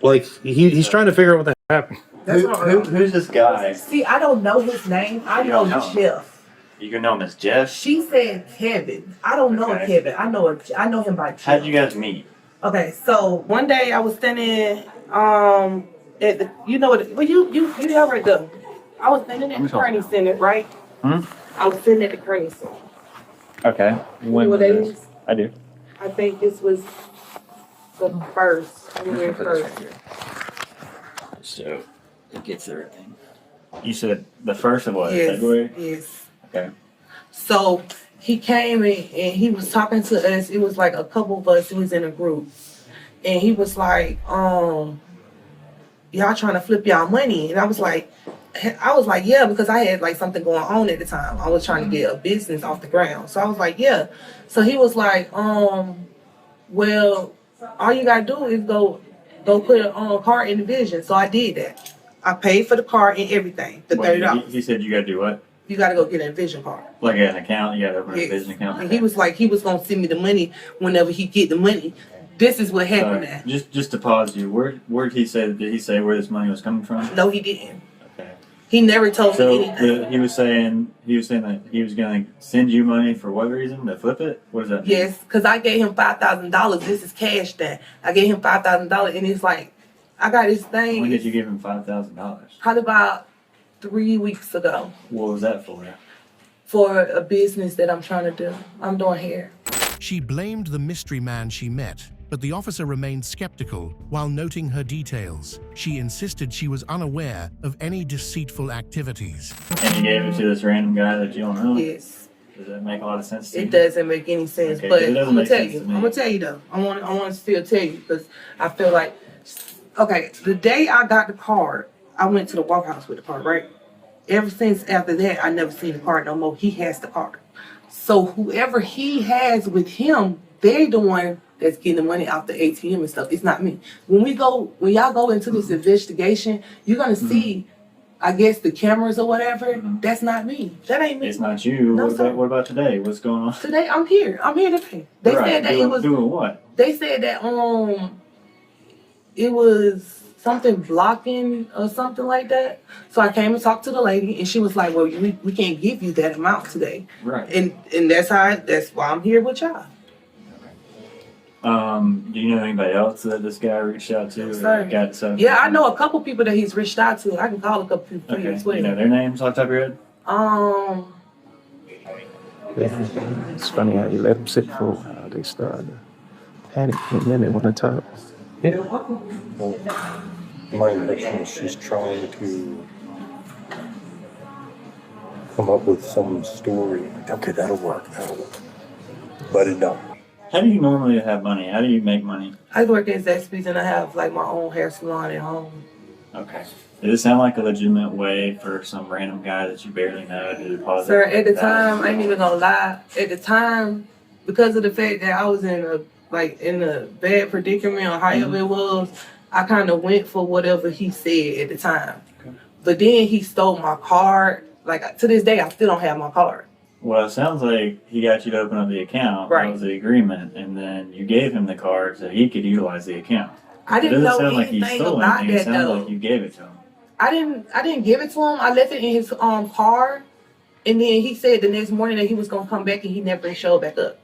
like he's trying to figure out what the heck happened. that's what I'm Who's this guy? See, I don't know his name. I You know don't know. Jeff. You can know him as Jeff. She said Kevin. I don't know Okay. Kevin. I know him by Jeff. How'd you guys meet? Okay, so one day I was standing at the you already go. I was standing at the Kearney Center, right? Hmm? I was sitting at the Kearney Center. Okay. You know what that is? I do. I think this was the first. January first. So it gets everything. You said the first of what? Yes. February? Yes. Okay. So he came in and he was talking to us. It was like a couple of us. It was in a group, and he was like, "Y'all trying to flip y'all money?" And I was like, "Yeah," because I had like something going on at the time. I was trying to get a business off the ground, so I was like, "Yeah." So he was like, "Well, all you gotta do is go put a card in the vision." So I did that. I paid for the card and everything, the Wait, $30. he said you gotta do what? You gotta go get a vision card. Like an account? You gotta open a Yes. business account? And he was like, he was gonna send me the money whenever he get the money. This is what happened. Sorry, just to pause you, where did he say where this money was coming from? No, he didn't. Okay. He never told So me anything. he was saying that he was gonna send you money for what reason? To flip it? What does that mean? Yes, because I gave him $5,000. This is cash then. I gave him $5,000, and it's like, I got this thing. When did you give him $5,000? Probably about 3 weeks ago What was that for? for a business that I'm trying to do. I'm doing hair. She blamed the mystery man she met, but the officer remained skeptical while noting her details. She insisted she was unaware of any deceitful activities. And you gave it to this random guy that you don't know? Yes. Does that make a lot of sense to you? It doesn't make any sense, Okay, but it I'm doesn't gonna make tell sense you. to I'm me. gonna tell you though. I want to still tell you because I feel like, okay, the day I got the card, I went to the Walk House with the card, right? Ever since after that, I never seen the card no more. He has the card. So whoever he has with him, they're the one that's getting the money out the ATM and stuff. It's not me. When y'all go into this investigation, you're gonna see, I guess, the cameras or whatever. That's not me. That ain't me. It's not you. No, sir. What about today? What's going on? Today I'm here. I'm here to pay. They Right, said that doing, it was. doing what? They said that it was something blocking or something like that. So I came and talked to the lady, and she was like, "Well, we can't give you that amount today." Right. And that's why I'm here with y'all. Do you know anybody else that this guy reached out to? Sir. Or got some? Yeah, I know a couple people that he's reached out to. I can call a couple people for you Okay. as well. You know their names off the top of your head? Yeah, it's funny how you let them sit for a while. They start panicking and then they want to talk. Yeah. My impression is she's trying to come up with some story. Okay, that'll work. But it don't. How do you normally have money? How do you make money? I work at Zaxby's and I have like my own hair salon at home. Okay. Does it sound like a legitimate way for some random guy that you barely know to deposit? Sir, at the time, I ain't even gonna lie. At the time, because of the fact that I was in a bad predicament or however it was, I kind of went for whatever he said at the time. Okay. But then he stole my card. Like to this day, I still don't have my card. Well, it sounds like he got you to open up the account. Right. That was the agreement, and then you gave him the card so he could utilize the account. I didn't know It doesn't sound like he anything stole about anything. It that sounds though. like you gave it to him. I didn't give it to him. I left it in his car, and then he said the next morning that he was gonna come back, and he never showed back up.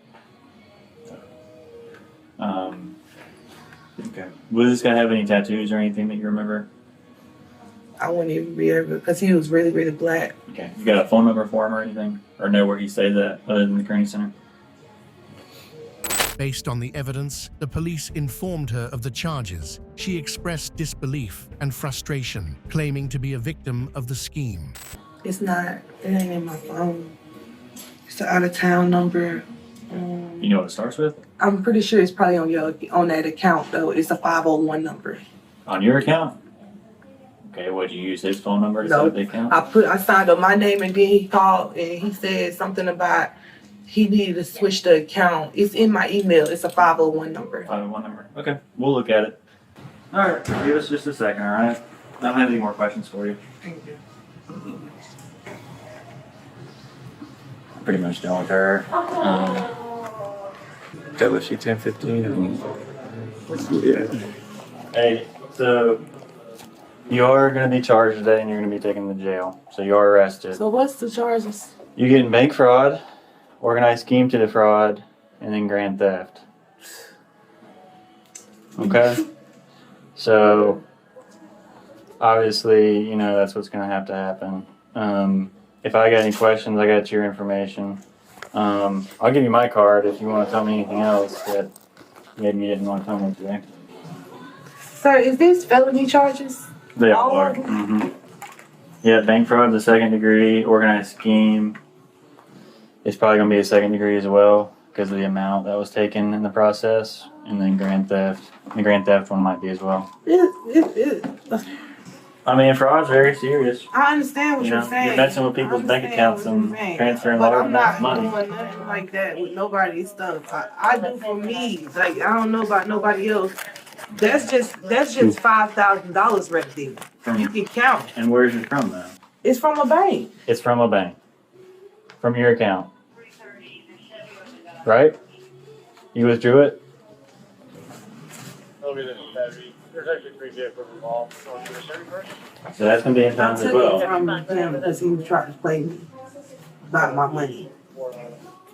Okay. Will this guy have any tattoos or anything that you remember? I wouldn't even be able because he was really, really black. Okay. You got a phone number for him or anything? Or know where he stays at other than the Kearney Center? Based on the evidence, the police informed her of the charges. She expressed disbelief and frustration, claiming to be a victim of the scheme. It's not. It ain't in my phone. It's an out-of-town number. You know what it starts with? I'm pretty sure it's probably on that account though. It's a 501 number. On your account? Okay, would you use his phone number to set up the account? I signed up my name and then he called and he said something about he needed to switch the account. It's in my email. It's a 501 number. 501 number. Okay, we'll look at it. All right, give us just a second, all right? I don't have any more questions for you. Thank you. I'm pretty much done with her. That was she 10:15. Yeah. Hey, so you are going to be charged today and you're going to be taken to jail. So you are arrested. So what's the charges? You're getting bank fraud, organized scheme to defraud, and then grand theft. Okay? So obviously, you know, that's what's going to happen. If I got any questions, I got your information. I'll give you my card if you want to tell me anything else that maybe you didn't want to tell me today. Sir, is these felony charges? They All are. of them? Mm-hmm. Yeah, bank fraud is a second degree, organized scheme. It's probably going to be a second degree as well because of the amount that was taken in the process. And then grand theft. The grand theft one might be as well. I mean, fraud's very serious. I understand what You you're know, saying. you're messing with people's bank accounts and transferring large amounts of money. But I'm not doing nothing like that with nobody's stuff. I do for me. Like, I don't know about nobody else. That's just $5,000 right there. You can count. And where's it from, though? It's from a bank. It's from a bank. From your account. Right? You withdrew it? There's actually 3 vehicles involved. So that's going to be in I'll as tell well. you from him because he was trying to play me about my money.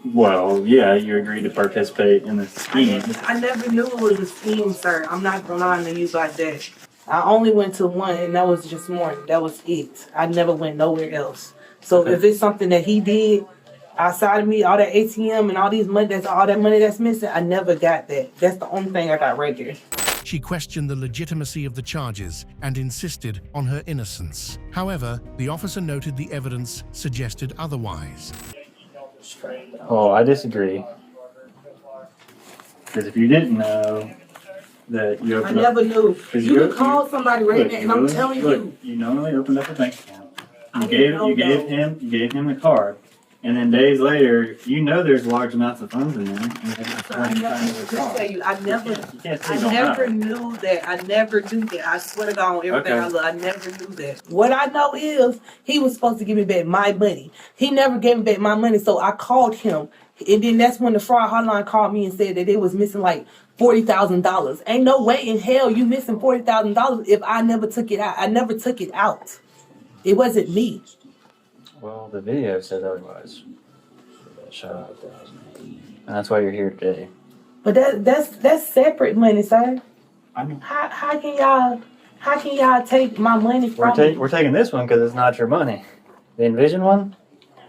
Well, yeah, you agreed to participate in the scheme. I never knew it was a scheme, sir. I'm not lying to you like that. I only went to one, and that was just morning. That was it. I never went nowhere else. So if it's something that he did outside of me, all that ATM and all these money, all that money that's missing, I never got that. That's the only thing I got right there. She questioned the legitimacy of the charges and insisted on her innocence. However, the officer noted the evidence suggested otherwise. Oh, I disagree. Because if you didn't know that you I opened never knew. You You could call somebody right now, and I'm telling you. You knowingly opened up a bank account. I You didn't gave know him the card. And then days later, you know there's large amounts of funds in there. I never knew that. I never knew that. I swear to God on everything I love, I never knew that. What I know is he was supposed to give me back my money. He never gave me back my money, so I called him. And then that's when the fraud hotline called me and said that they was missing like $40,000. Ain't no way in hell you missing $40,000 if I never took it out. I never took it out. It wasn't me. Well, the video said otherwise. And that's why you're here today. But that's separate money, sir. How can y'all take my money from me? We're taking this one because it's not your money. The Envision one?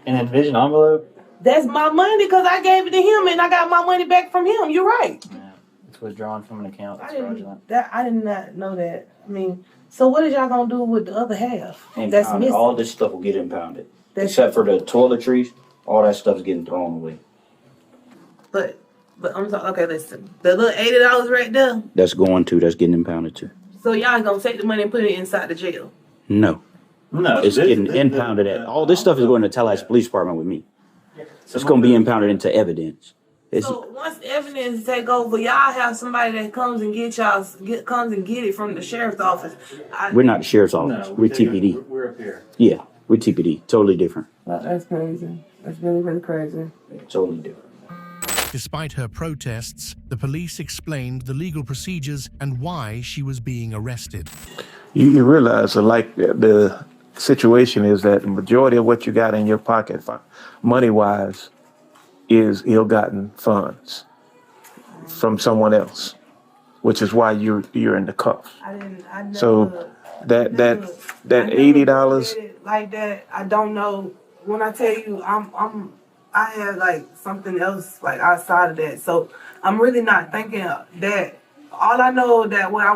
An Envision envelope? That's my money because I gave it to him and I got my money back from him. You're right. Yeah, it's withdrawn from an account that's I fraudulent. did not know that. I mean, so what is y'all gonna do with the other half? That's Impounded. missing. All this stuff will get impounded. Except for the toiletries, all that stuff's getting thrown away. But But I'm sorry, okay, listen. The little $80 right there. That's getting impounded to. So y'all gonna take the money and put it inside the jail? No. It's getting impounded at. All this stuff is going to Tallahassee Police Department with me. It's going to be impounded into evidence. So once evidence take over, y'all have somebody that comes and get it from the sheriff's office. We're not the sheriff's office. We're TPD. We're up here. Yeah, we're TPD. Totally different. That's crazy. That's really, really crazy. Totally different. Despite her protests, the police explained the legal procedures and why she was being arrested. You realize, like, the situation is that the majority of what you got in your pocket, money-wise, is ill-gotten funds from someone else, which is why you're in the cuff. So that $80 like that, I don't know. When I tell you, I have like something else like outside of that. So I'm really not thinking that. All I know that what I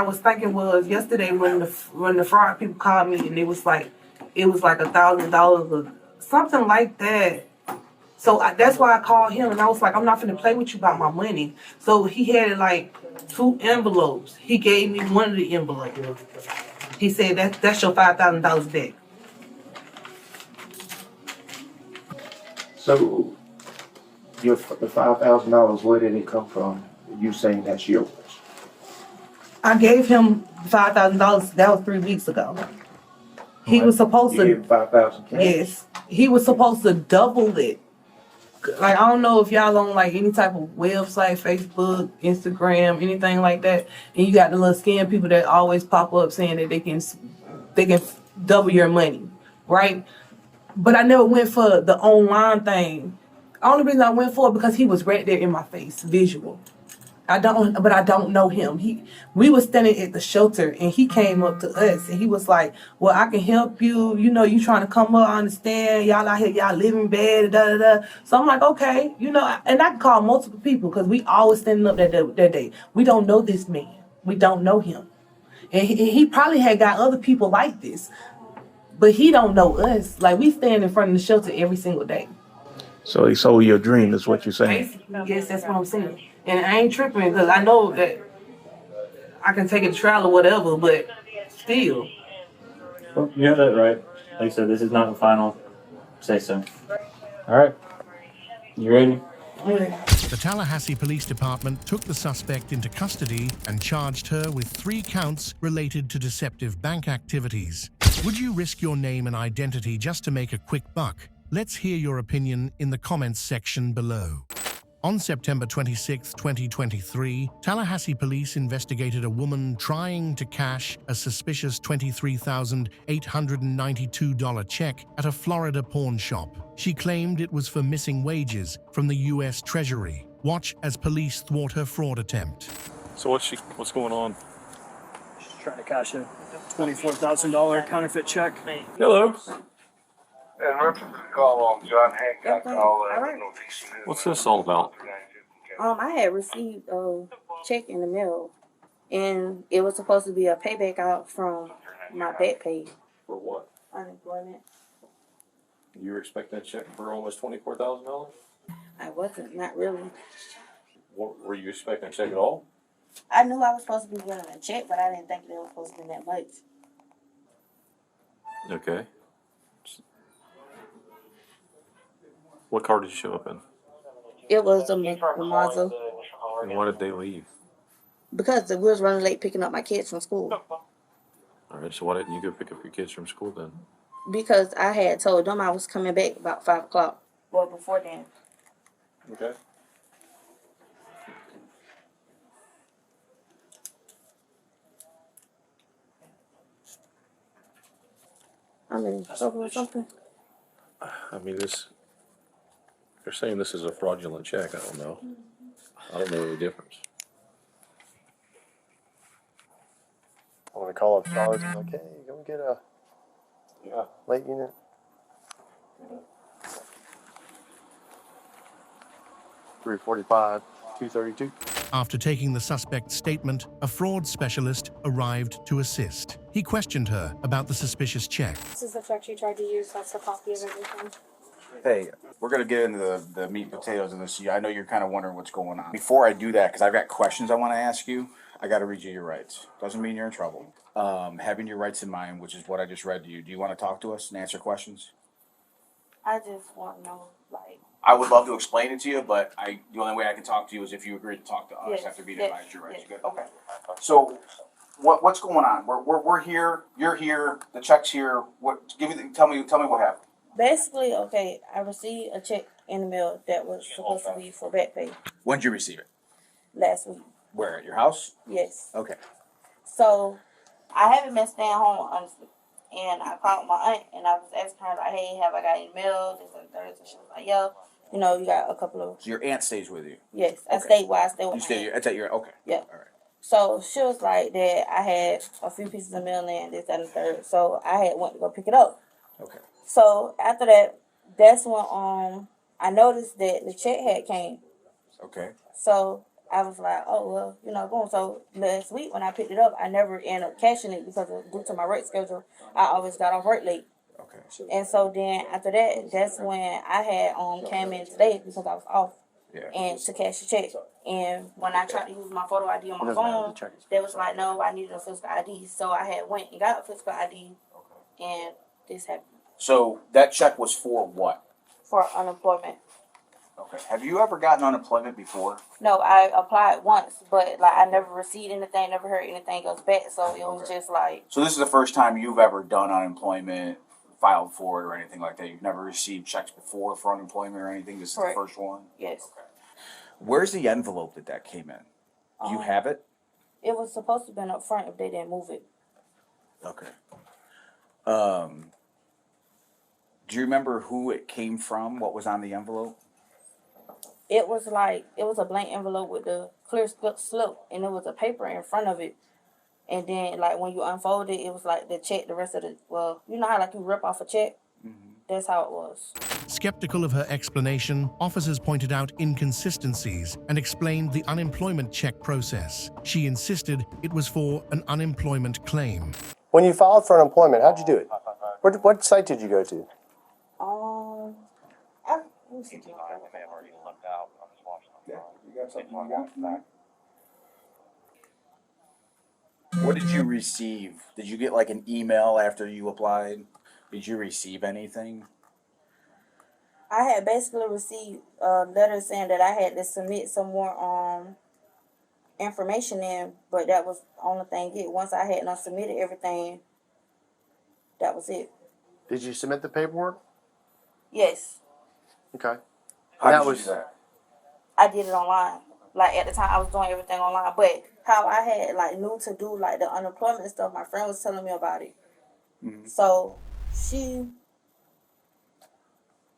was thinking was yesterday when the fraud people called me and it was like $1,000 or something like that. So that's why I called him and I was like, I'm not finna play with you about my money. So he had like 2 envelopes. He gave me one of the envelopes. He said that's your $5,000 back. So the $5,000, where did it come from? You saying that's yours? I gave him $5,000. That was 3 weeks ago. He was supposed to. You gave him $5,000 cash? Yes, he was supposed to double it. Like, I don't know if y'all on like any type of website, Facebook, Instagram, anything like that, and you got the little scam people that always pop up saying that they can double your money, right? But I never went for the online thing. The only reason I went for it because he was right there in my face, visual. I don't know him. We were standing at the shelter and he came up to us and he was like, well, I can help you. You know, you trying to come up, I understand. Y'all out here, y'all living bad, da, da, da. So I'm like, okay, you know, and I can call multiple people because we always standing up that day. We don't know this man. We don't know him. And he probably had got other people like this, but he don't know us. Like, we stand in front of the shelter every single day. So he sold your dream, is what you're saying? Basically, yes, that's what I'm saying. And I ain't tripping because I know that I can take it to trial or whatever, but still. Well, you have that right. Like I said, this is not the final say so. All right. You ready? The Tallahassee Police Department took the suspect into custody and charged her with 3 counts related to deceptive bank activities. Would you risk your name and identity just to make a quick buck? Let's hear your opinion in the comments section below. On September 26, 2023, Tallahassee Police investigated a woman trying to cash a suspicious $23,892 check at a Florida pawn shop. She claimed it was for missing wages from the US Treasury. Watch as police thwart her fraud attempt. So what's going on? She's trying to cash a $24,000 counterfeit check. Hello. And we're call on John Hancock. What's this all about? I had received a check in the mail, and it was supposed to be a payback out from my back pay. For what? Unemployment. You were expecting a check for almost $24,000? I wasn't, not really. What, were you expecting a check at all? I knew I was supposed to be getting a check, but I didn't think it was supposed to be that much. Okay. What car did you show up in? It was a Mazda. And why did they leave? Because we was running late picking up my kids from school. All right, so why didn't you go pick up your kids from school then? Because I had told them I was coming back about 5 o'clock. Well, before then. Okay. I'm in trouble or something. I mean, they're saying this is a fraudulent check. I don't know. I don't know the difference. I want to call up Charles and like, hey, can we get a late unit? $345, $232. After taking the suspect's statement, a fraud specialist arrived to assist. He questioned her about the suspicious check. This is the check she tried to use. That's a copy of everything. Hey, we're gonna get into the meat and potatoes of this. I know you're kind of wondering what's going on. Before I do that, because I've got questions I want to ask you, I got to read you your rights. Doesn't mean you're in trouble. Having your rights in mind, which is what I just read to you. Do you want to talk to us and answer questions? I just want to know, like. I would love to explain it to you, but the only way I can talk to you is if you agree to talk to us Yes, after being yes, advised your rights. yes. Good. Okay. So, what's going on? We're here. You're here. The check's here. Tell me what happened. Basically, okay, I received a check in the mail that was supposed to be for back pay When did you receive it? last week. Where, at your house? Yes. Okay. So I haven't been staying home, honestly. And I called my aunt and I was asking her, like, hey, have I got any mail? This and third. And she was like, yeah, you know, you got a couple of. So your aunt stays with you? Yes. I Okay. stayed while I stayed with You my stay, aunt. that's at your, okay. Yeah. All right. So she was like that I had a few pieces of mail in, this, that, and the third. So I had went to go pick it up. Okay. So after that, that's when I noticed that the check had came. Okay. So I was like, oh well, you know, boom. So last week when I picked it up, I never ended up cashing it because due to my work schedule, I always got off work late. Okay. And so then after that, that's when I had came in today because I was off. Yeah. And to cash the check. And when I tried to use my photo ID on my phone, they was like, no, I needed a physical ID. So I had went and got a physical ID, and this happened. So that check was for what? For unemployment. Okay. Have you ever gotten unemployment before? No, I applied once, but like I never received anything, never heard anything else back. So it was just like. So this is the first time you've ever done unemployment, filed for it, or anything like that. You've never received checks before for unemployment or anything. This is Correct. the first one. Yes. Okay. Where's the envelope that came in? Do you have it? It was supposed to have been up front if they didn't move it. Okay. Do you remember who it came from? What was on the envelope? It was a blank envelope with the clear slip, and it was a paper in front of it. And then, like, when you unfold it, it was like the check, the rest of the, well, you know how, like, you rip off a check? Mm-hmm. That's how it was. Skeptical of her explanation, officers pointed out inconsistencies and explained the unemployment check process. She insisted it was for an unemployment claim. When you filed for unemployment, how'd you do it? What site did you go to? Let me see. What did you receive? Did you get like an email after you applied? Did you receive anything? I had basically received a letter saying that I had to submit some more information in, but that was the only thing it. Once I had not submitted everything, that was it. Did you submit the paperwork? Yes. Okay. How did you do that? I did it online. Like at the time I was doing everything online, but how I had like knew to do like the unemployment stuff, my friend was telling me about it. Mm-hmm. So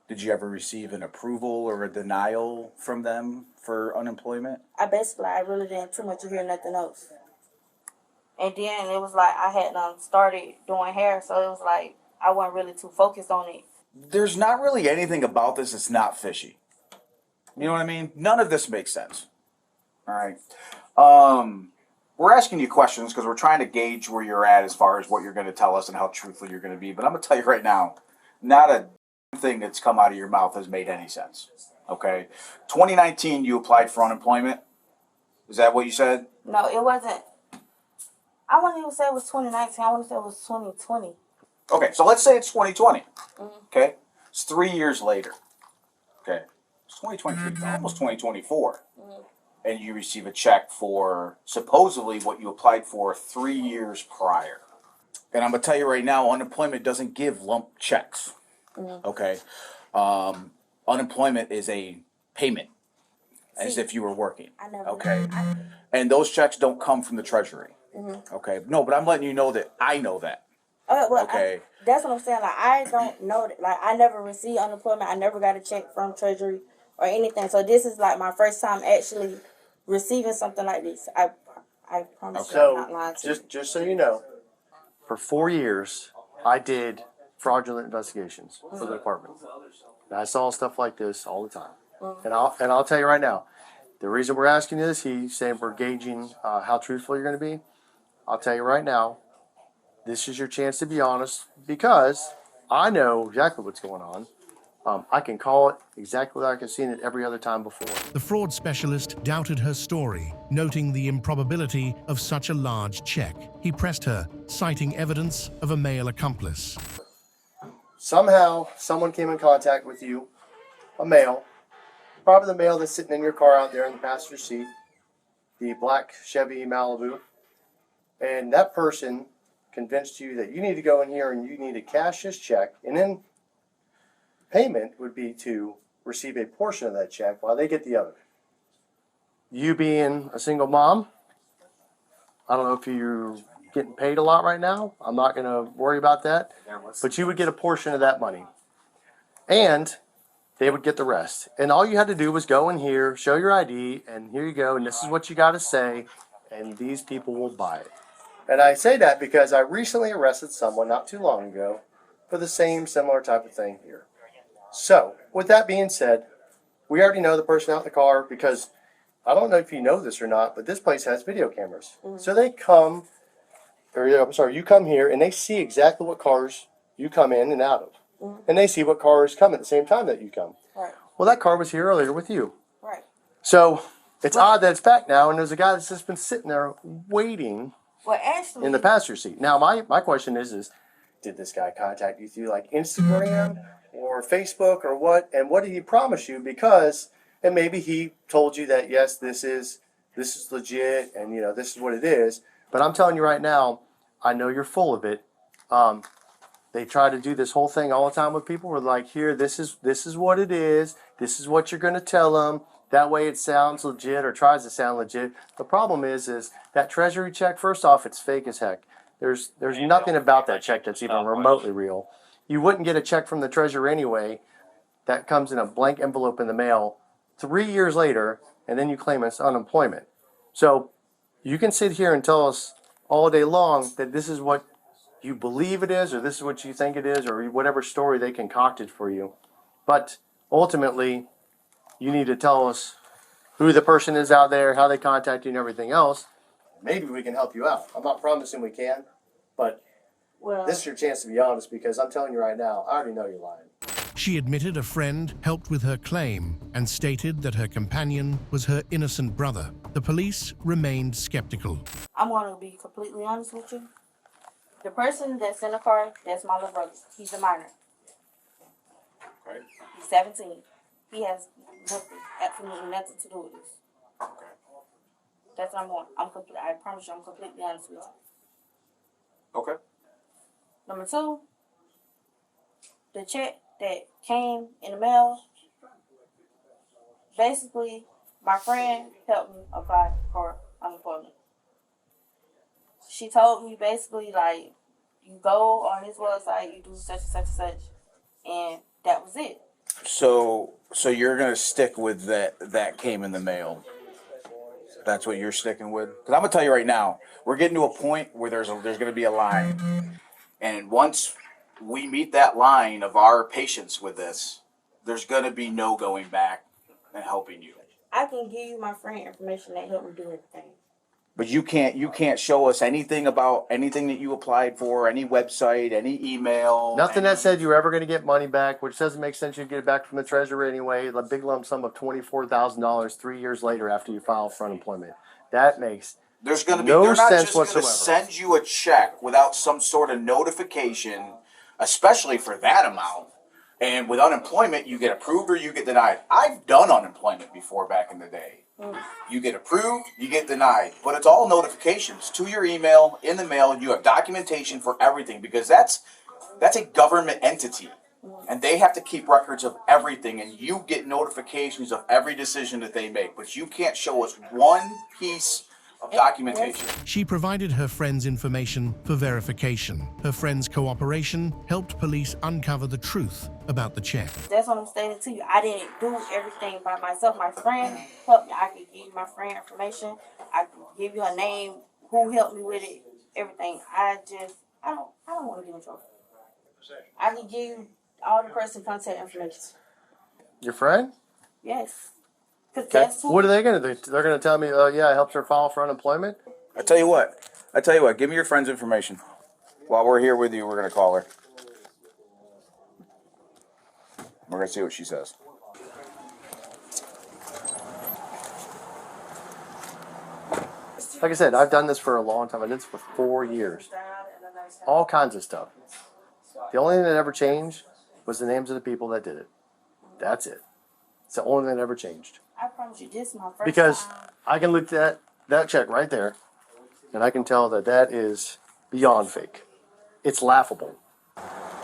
Did you ever receive an approval or a denial from them for unemployment? I really didn't too much to hear nothing else. And then it was like I had started doing hair, so it was like I wasn't really too focused on it. There's not really anything about this that's not fishy. You know what I mean? None of this makes sense. All right. We're asking you questions because we're trying to gauge where you're at as far as what you're going to tell us and how truthful you're going to be. But I'm going to tell you right now, not a thing that's come out of your mouth has made any sense. Okay? 2019, you applied for unemployment. Is that what you said? No, it wasn't. I wouldn't even say it was 2019. I want to say it was 2020. Okay, so let's say it's 2020. Okay? It's 3 years later. Okay? It's 2023, almost 2024. And you receive a check for supposedly what you applied for 3 years prior. And I'm going to tell you right now, unemployment doesn't give lump checks. Okay? Unemployment is a payment, as if you were working. Okay? And those checks don't come from the Treasury. Okay? No, but I'm letting you know that I know that. Okay. That's what I'm saying. Like, I don't know that. Like, I never received unemployment. I never got a check from Treasury or anything. So this is like my first time actually receiving something like this. I promise you I'm not lying to you. Just so you know, for 4 years, I did fraudulent investigations for the department. And I saw stuff like this all the time. And I'll tell you right now, the reason we're asking this, he's saying we're gauging how truthful you're going to be. I'll tell you right now, this is your chance to be honest because I know exactly what's going on. I can call it exactly like I've seen it every other time before. The fraud specialist doubted her story, noting the improbability of such a large check. He pressed her, citing evidence of a male accomplice. Somehow, someone came in contact with you, a male, probably the male that's sitting in your car out there in the passenger seat, the black Chevy Malibu, and that person convinced you that you need to go in here and you need to cash this check, and then payment would be to receive a portion of that check while they get the other. You being a single mom, I don't know if you're getting paid a lot right now. I'm not going to worry about that. But you would get a portion of that money. And they would get the rest. And all you had to do was go in here, show your ID, and here you go, and this is what you got to say, and these people will buy it. And I say that because I recently arrested someone not too long ago for the same similar type of thing here. So, with that being said, we already know the person out in the car because I don't know if you know this or not, but this place has video cameras. So they come, you come here and they see exactly what cars you come in and out of. And they see what cars come at the same time that you come. Right. Well, that car was here earlier with you. Right. So, it's odd that it's back now and there's a guy that's just been sitting there waiting Well, actually, in the passenger seat. Now, my question is, did this guy contact you through like Instagram or Facebook or what? And what did he promise you? Because, and maybe he told you that, yes, this is legit and, you know, this is what it is. But I'm telling you right now, I know you're full of it. They try to do this whole thing all the time with people. We're like, here, this is what it is. This is what you're going to tell them. That way it sounds legit or tries to sound legit. The problem is that Treasury check, first off, it's fake as heck. There's nothing about that check that's even remotely real. You wouldn't get a check from the Treasury anyway that comes in a blank envelope in the mail 3 years later, and then you claim it's unemployment. So you can sit here and tell us all day long that this is what you believe it is, or this is what you think it is, or whatever story they concocted for you. But ultimately, you need to tell us who the person is out there, how they contact you, and everything else. Maybe we can help you out. I'm not promising we can, but this is your chance to be honest, because I'm telling you right now, I already know you're lying. She admitted a friend helped with her claim and stated that her companion was her innocent brother. The police remained skeptical. I'm going to be completely honest with you. The person that's in the car, that's my little brother. He's a minor. Right. He's 17. He has nothing, absolutely nothing to do with this. Okay. That's what I'm on. I promise you, I'm completely honest with you. Okay. Number two, the check that came in the mail, basically, my friend helped me apply for unemployment. She told me basically, like, you go on his website, you do such and such and such, and that was it. So you're gonna stick with that came in the mail. That's what you're sticking with. Because I'm gonna tell you right now, we're getting to a point where there's gonna be a line, and once we meet that line of our patience with this, there's gonna be no going back and helping you. I can give you my friend information that helped me do everything. But you can't show us anything about anything that you applied for, any website, any email. Nothing that said you were ever going to get money back, which doesn't make sense. You'd get it back from the Treasury anyway. A big lump sum of $24,000 3 years later after you file for unemployment. That makes There's going to be no they're not sense just going to whatsoever. send you a check without some sort of notification, especially for that amount. And with unemployment, you get approved or you get denied. I've done unemployment before back in the day. You get approved, you get denied. But it's all notifications to your email, in the mail. You have documentation for everything because that's a government entity. And they have to keep records of everything. And you get notifications of every decision that they make. But you can't show us one piece of documentation. She provided her friend's information for verification. Her friend's cooperation helped police uncover the truth about the check. That's what I'm stating to you. I didn't do everything by myself. My friend helped me. I could give you my friend information. I could give you her name, who helped me with it, everything. I don't want to get in trouble. I can give you all the person contact information. Your friend? Yes. Okay. What are they going to do? They're going to tell me, oh, yeah, I helped her file for unemployment? I tell you what. Give me your friend's information. While we're here with you, we're going to call her. We're gonna see what she says. Like I said, I've done this for a long time. I did this for 4 years. All kinds of stuff. The only thing that ever changed was the names of the people that did it. That's it. It's the only thing that ever changed. I promise you, this is my first Because time. I can look at that check right there, and I can tell that that is beyond fake. It's laughable.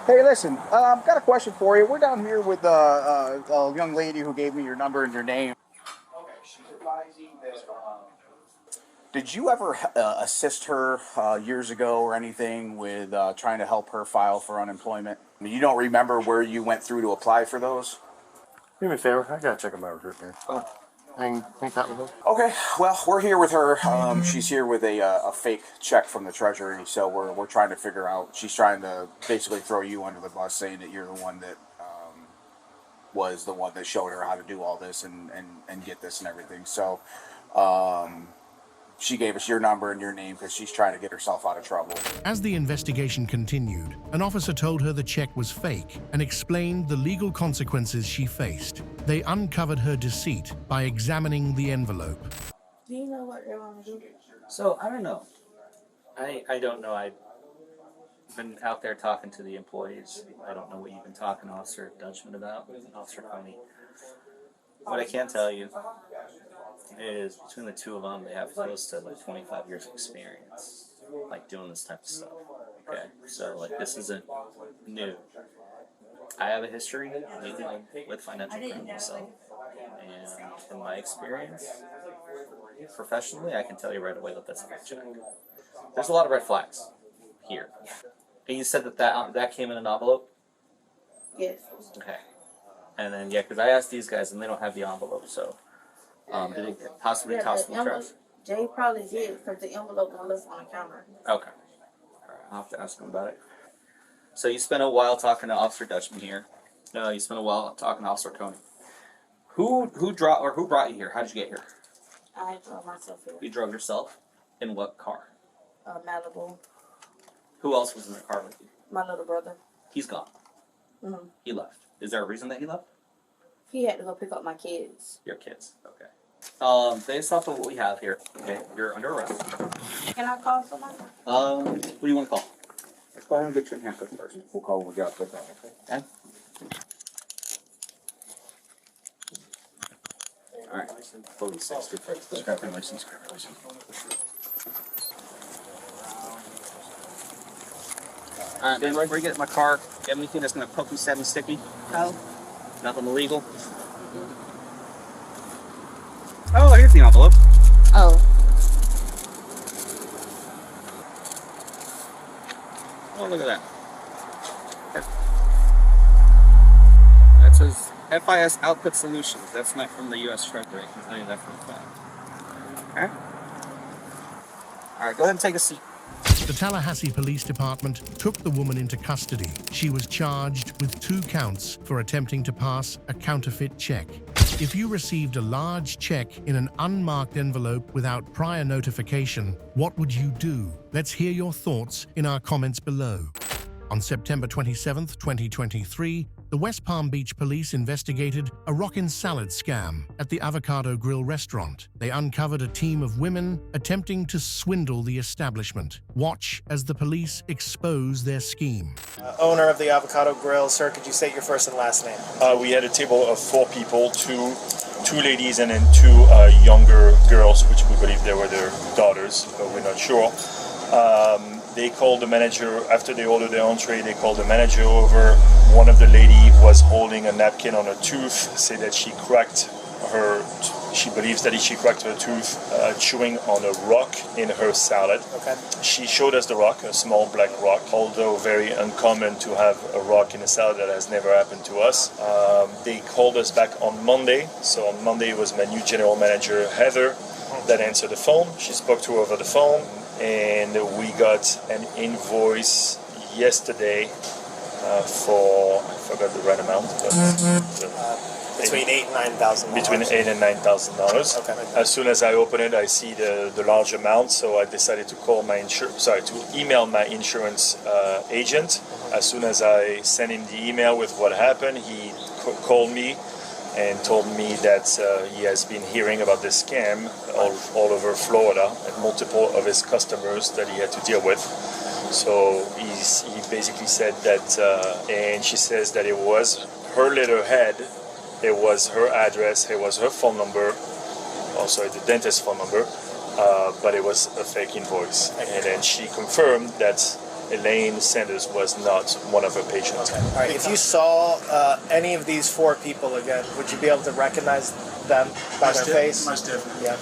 Hey, listen, I've got a question for you. We're down here with a young lady who gave me your number and your name. Did you ever assist her years ago or anything with trying to help her file for unemployment? I mean, you don't remember where you went through to apply for those? Do me a favor. I gotta check on my recruit here. Hang that with her. Okay, well, we're here with her. She's here with a fake check from the Treasury, so we're trying to figure out. She's trying to basically throw you under the bus, saying that you're the one that was the one that showed her how to do all this and get this and everything. So she gave us your number and your name because she's trying to get herself out of trouble. As the investigation continued, an officer told her the check was fake and explained the legal consequences she faced. They uncovered her deceit by examining the envelope. Do you know what they want to do? So, I don't know. I don't know. I've been out there talking to the employees. I don't know what you've been talking to Officer Dutchman about, Officer Coney. What I can tell you is between the two of them, they have close to like 25 years of experience, like doing this type of stuff. Okay, so like this isn't new. I have a history dealing with financial crime myself, and in my experience, professionally, I can tell you right away that that's a fake check. There's a lot of red flags here. And you said that came in an envelope? Yes. Okay. And then, yeah, because I asked these guys and they don't have the envelope, so did it possibly toss in the trash? Jay probably did because the envelope was left on the counter. Okay. All right, I'll have to ask him about it. So you spent a while talking to Officer Dutchman here. No, you spent a while talking to Officer Coney. Who brought you here? How did you get here? I drove myself here. You drove yourself? In what car? Malibu. Who else was in the car with you? My little brother. He's gone. Mm-hmm. He left. Is there a reason that he left? He had to go pick up my kids. Your kids. Okay. Based off of what we have here, okay, you're under arrest. Can I call somebody? What do you want to call? Let's go ahead and get your handcuffs first. We'll call when we got put down, okay? Okay. All right. Police. Grab your license. All right, man, before you get in my car, you have anything that's going to poke you, stab me, stick me? No. Nothing illegal? Oh, here's the envelope. Oh. Oh, look at that. That says FIS Output Solutions. That's not from the US Treasury. I can tell you that for a fact. Okay. All right, go ahead and take a seat. The Tallahassee Police Department took the woman into custody. She was charged with 2 counts for attempting to pass a counterfeit check. If you received a large check in an unmarked envelope without prior notification, what would you do? Let's hear your thoughts in our comments below. On September 27, 2023, the West Palm Beach Police investigated a rockin' salad scam at the Avocado Grill restaurant. They uncovered a team of women attempting to swindle the establishment. Watch as the police expose their scheme. Owner of the Avocado Grill, sir, could you state your first and last name? We had a table of 4 people, two ladies and then 2 younger girls, which we believe they were their daughters, but we're not sure. They called the manager, after they ordered their entree, they called the manager over. One of the lady was holding a napkin on her tooth, said that she believes that she cracked her tooth chewing on a rock in her salad. Okay. She showed us the rock, a small black rock, although very uncommon to have a rock in a salad. That has never happened to us. They called us back on Monday, so on Monday it was my new general manager, Heather, that answered the phone. She spoke to her over the phone, and we got an invoice yesterday for, I forgot the right amount, but Between $8,000 and $9,000. between $8,000 and $9,000. Okay. As soon as I open it, I see the large amount, so I decided to call to email my insurance agent as soon as I sent him the email with what happened, he called me and told me that he has been hearing about this scam all over Florida and multiple of his customers that he had to deal with. So he basically said that, and she says that it was her letterhead, it was her address, it was her phone number, also the dentist phone number, but it was a fake invoice. And then she confirmed that Elaine Sanders was not one of her patients. All right. If you saw any of these 4 people again, would you be able to recognize them by their face? Most definitely. Yeah.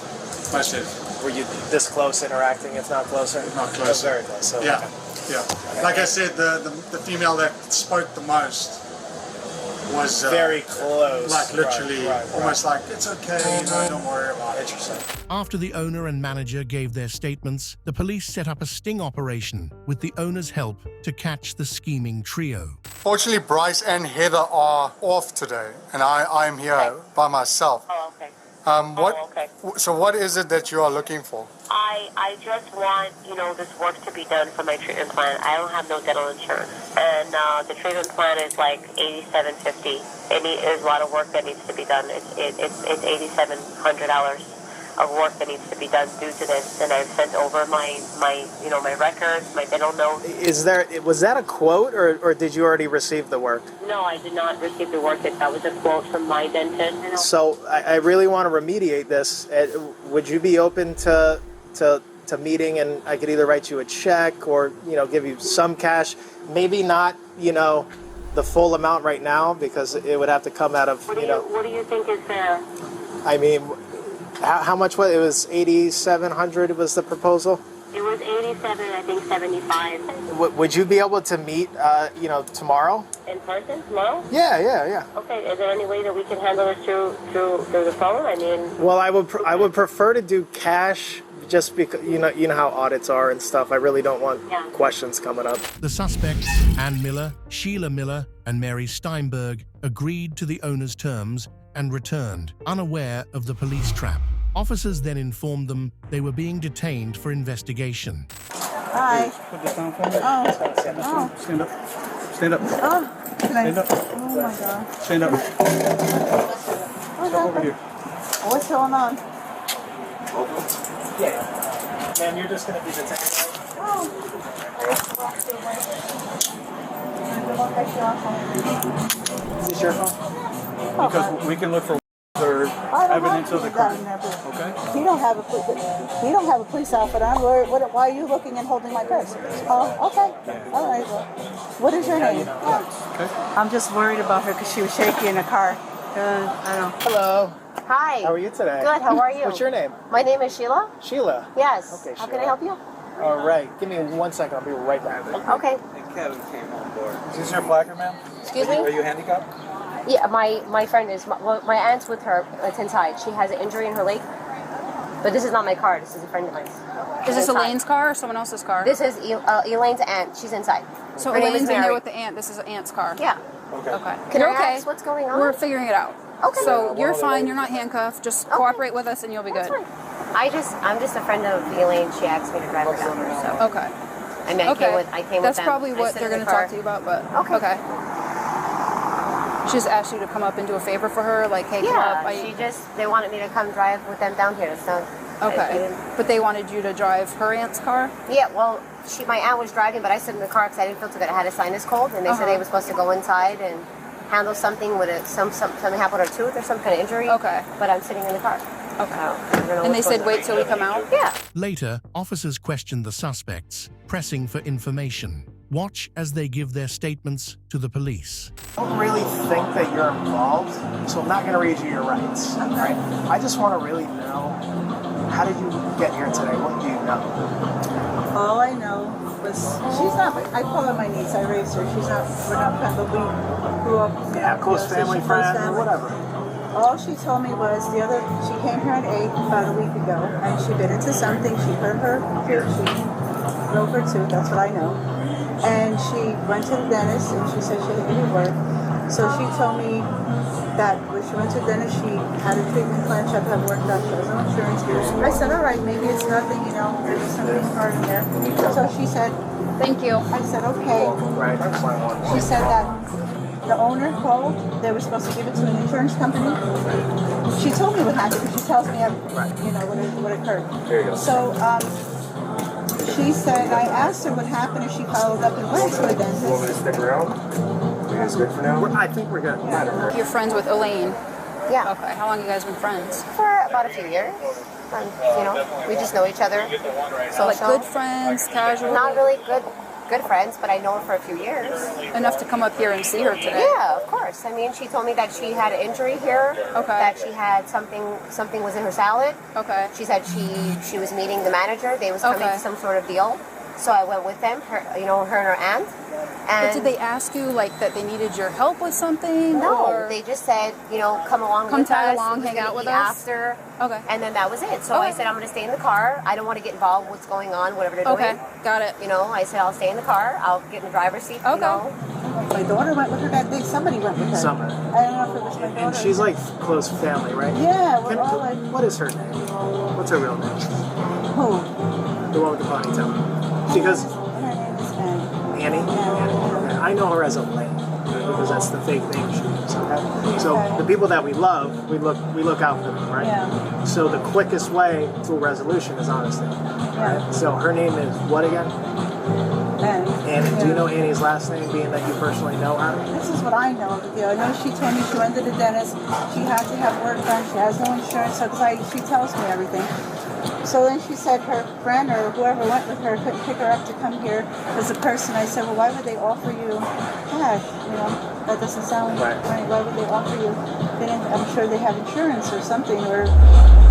Most definitely. Were you this close interacting, if not closer? Not closer. Oh, very close. So, Yeah. okay. Yeah. Like I said, the female that spoke the most was very close. Like literally, Right. almost like, it's okay, don't worry about it. Interesting. After the owner and manager gave their statements, the police set up a sting operation with the owner's help to catch the scheming trio. Fortunately, Bryce and Heather are off today, and I'm here by myself. Oh, okay. So what is it that you are looking for? I just want, this work to be done for my treatment plan. I don't have no dental insurance. And the treatment plan is like $87.50. There's a lot of work that needs to be done. It's $8,700 of work that needs to be done due to this. And I've sent over my records, my dental notes. Was that a quote, or did you already receive the work? No, I did not receive the work. That was a quote from my dentist. So I really want to remediate this. Would you be open to meeting, and I could either write you a check or give you some cash, maybe not the full amount right now, because it would have to come out of What do you think is fair? I mean, how much was it? Was $8,700 was the proposal? It was 87, I think 75. Would you be able to meet tomorrow? In person tomorrow? Yeah. Okay. Is there any way that we can handle this through the phone? I mean. Well, I would prefer to do cash, just because you know how audits are and stuff. I really don't want questions coming up. The suspects, Ann Miller, Sheila Miller, and Mary Steinberg, agreed to the owner's terms and returned, unaware of the police trap. Officers then informed them they were being detained for investigation. Hi. Put this down for me. Oh. Stand up. Stand up. Oh. Stand up. Oh my God. Stand up. Step over here. What's going on? Yeah. Ma'am, you're just going to be detained. Is this your phone? Because we can look for evidence of the crime. Okay. He don't have a police outfit on. Why are you looking and holding my purse? Oh, okay. All right. Well, what is your name? Okay. I'm just worried about her because she was shaky in the car. I don't know. Hello. Hi. How are you today? Good. How are you? What's your name? My name is Sheila. Sheila. Yes. Okay, How Sheila. can I help you? All right. Give me 1 second. I'll be right back. Okay. Kevin came on board. Is this your placard, ma'am? Excuse me? Are you handicapped? Yeah, my friend is. My aunt's with her. It's inside. She has an injury in her leg. But this is not my car. This is a friend of mine. Is this Elaine's car or someone else's car? This is Elaine's aunt. She's inside. So her name is Elaine's in there Mary. with the aunt. This is Aunt's car. Yeah. Okay. Can You're I okay. ask what's going on? We're figuring it out. Okay. So you're fine. You're not handcuffed. Just cooperate with us and you'll be good. That's fine. I'm just a friend of Elaine. She asked me to drive her down here. So. Okay. I mean, I came with them. That's probably what sit they're in going the to car. talk to you about, but okay. She just asked you to come up and do a favor for her, like, hey, come up. They wanted me to come drive with them down here. So. Okay. But they wanted you to drive her aunt's car? Yeah, well, my aunt was driving, but I stood in the car because I didn't feel too good. I had a sinus cold, and they said they were supposed to go inside and handle something with something happened with her tooth or some kind of injury. Okay. But I'm sitting in the car. Okay. And they said wait till we come out? Yeah. Later, officers questioned the suspects, pressing for information. Watch as they give their statements to the police. I don't really think that you're involved, so I'm not going to read you your rights. All right? I just want to really know, how did you get here today? What do you know? All I know was she's not. I call her my niece. I raised her. We're not friends, but we grew up. Close family friend, or whatever. All she told me was she came here at 8 about a week ago, and she bit into something. She hurt her tooth. She broke her tooth. That's what I know. And she went to the dentist, and she said she had to do work. So she told me that when she went to the dentist, she had a treatment plan. She had to have work done. She has no insurance. I said, all right, maybe it's nothing. There's something hard in there. So she said Thank you. I said, okay. Right. She said that the owner called. They were supposed to give it to an insurance company. She told me what happened because she tells me everything, you know, what occurred. There you go. So she said, I asked her what happened if she followed up and went to a dentist. Want me to stick around? You guys good for now? I think we're good. Yeah. You're friends with Elaine? Yeah. Okay. How long have you guys been friends? For about a few years. And, you know, we just know each other. So like good friends, casual? Not really good friends, but I know her for a few years. Enough to come up here and see her today? Yeah, of course. I mean, she told me that she had an injury here. Okay. That she had something was in her salad. Okay. She said she was meeting the manager. They was coming to some sort of deal. So I went with them, her and her aunt. And but did they ask you like that they needed your help with something? No, or? they just said, you know, come along Come with us. tag along, hang out with us? After. Okay. And then that was it. So I said, I'm going to stay in the car. I don't want to get involved with what's going on, whatever they're doing. Okay, got it. You know, I said, I'll stay in the car. I'll get in the driver's seat, you know. My daughter went with her that day. Somebody went with her. Summer. I don't know if it was my daughter. And she's like close family, right? Yeah, we're all like... What is her name? What's her real name? Who? The one with the ponytail. Because... Her name is Annie. Annie? Okay. I know her as Elaine, because that's the fake name she uses. Okay? So the people that we love, we look out for them, right? Yeah. So the quickest way to a resolution is honesty. Yeah. Right? So her name is what again? Annie. Annie. Do you know Annie's last name, being that you personally know her? This is what I know. I know she told me she went to the dentist. She had to have work done. She has no insurance, so she tells me everything. So then she said her friend or whoever went with her couldn't pick her up to come here as a person. I said, well, why would they offer you cash? You know, that doesn't sound right. Why would they offer you? I'm sure they have insurance or something, or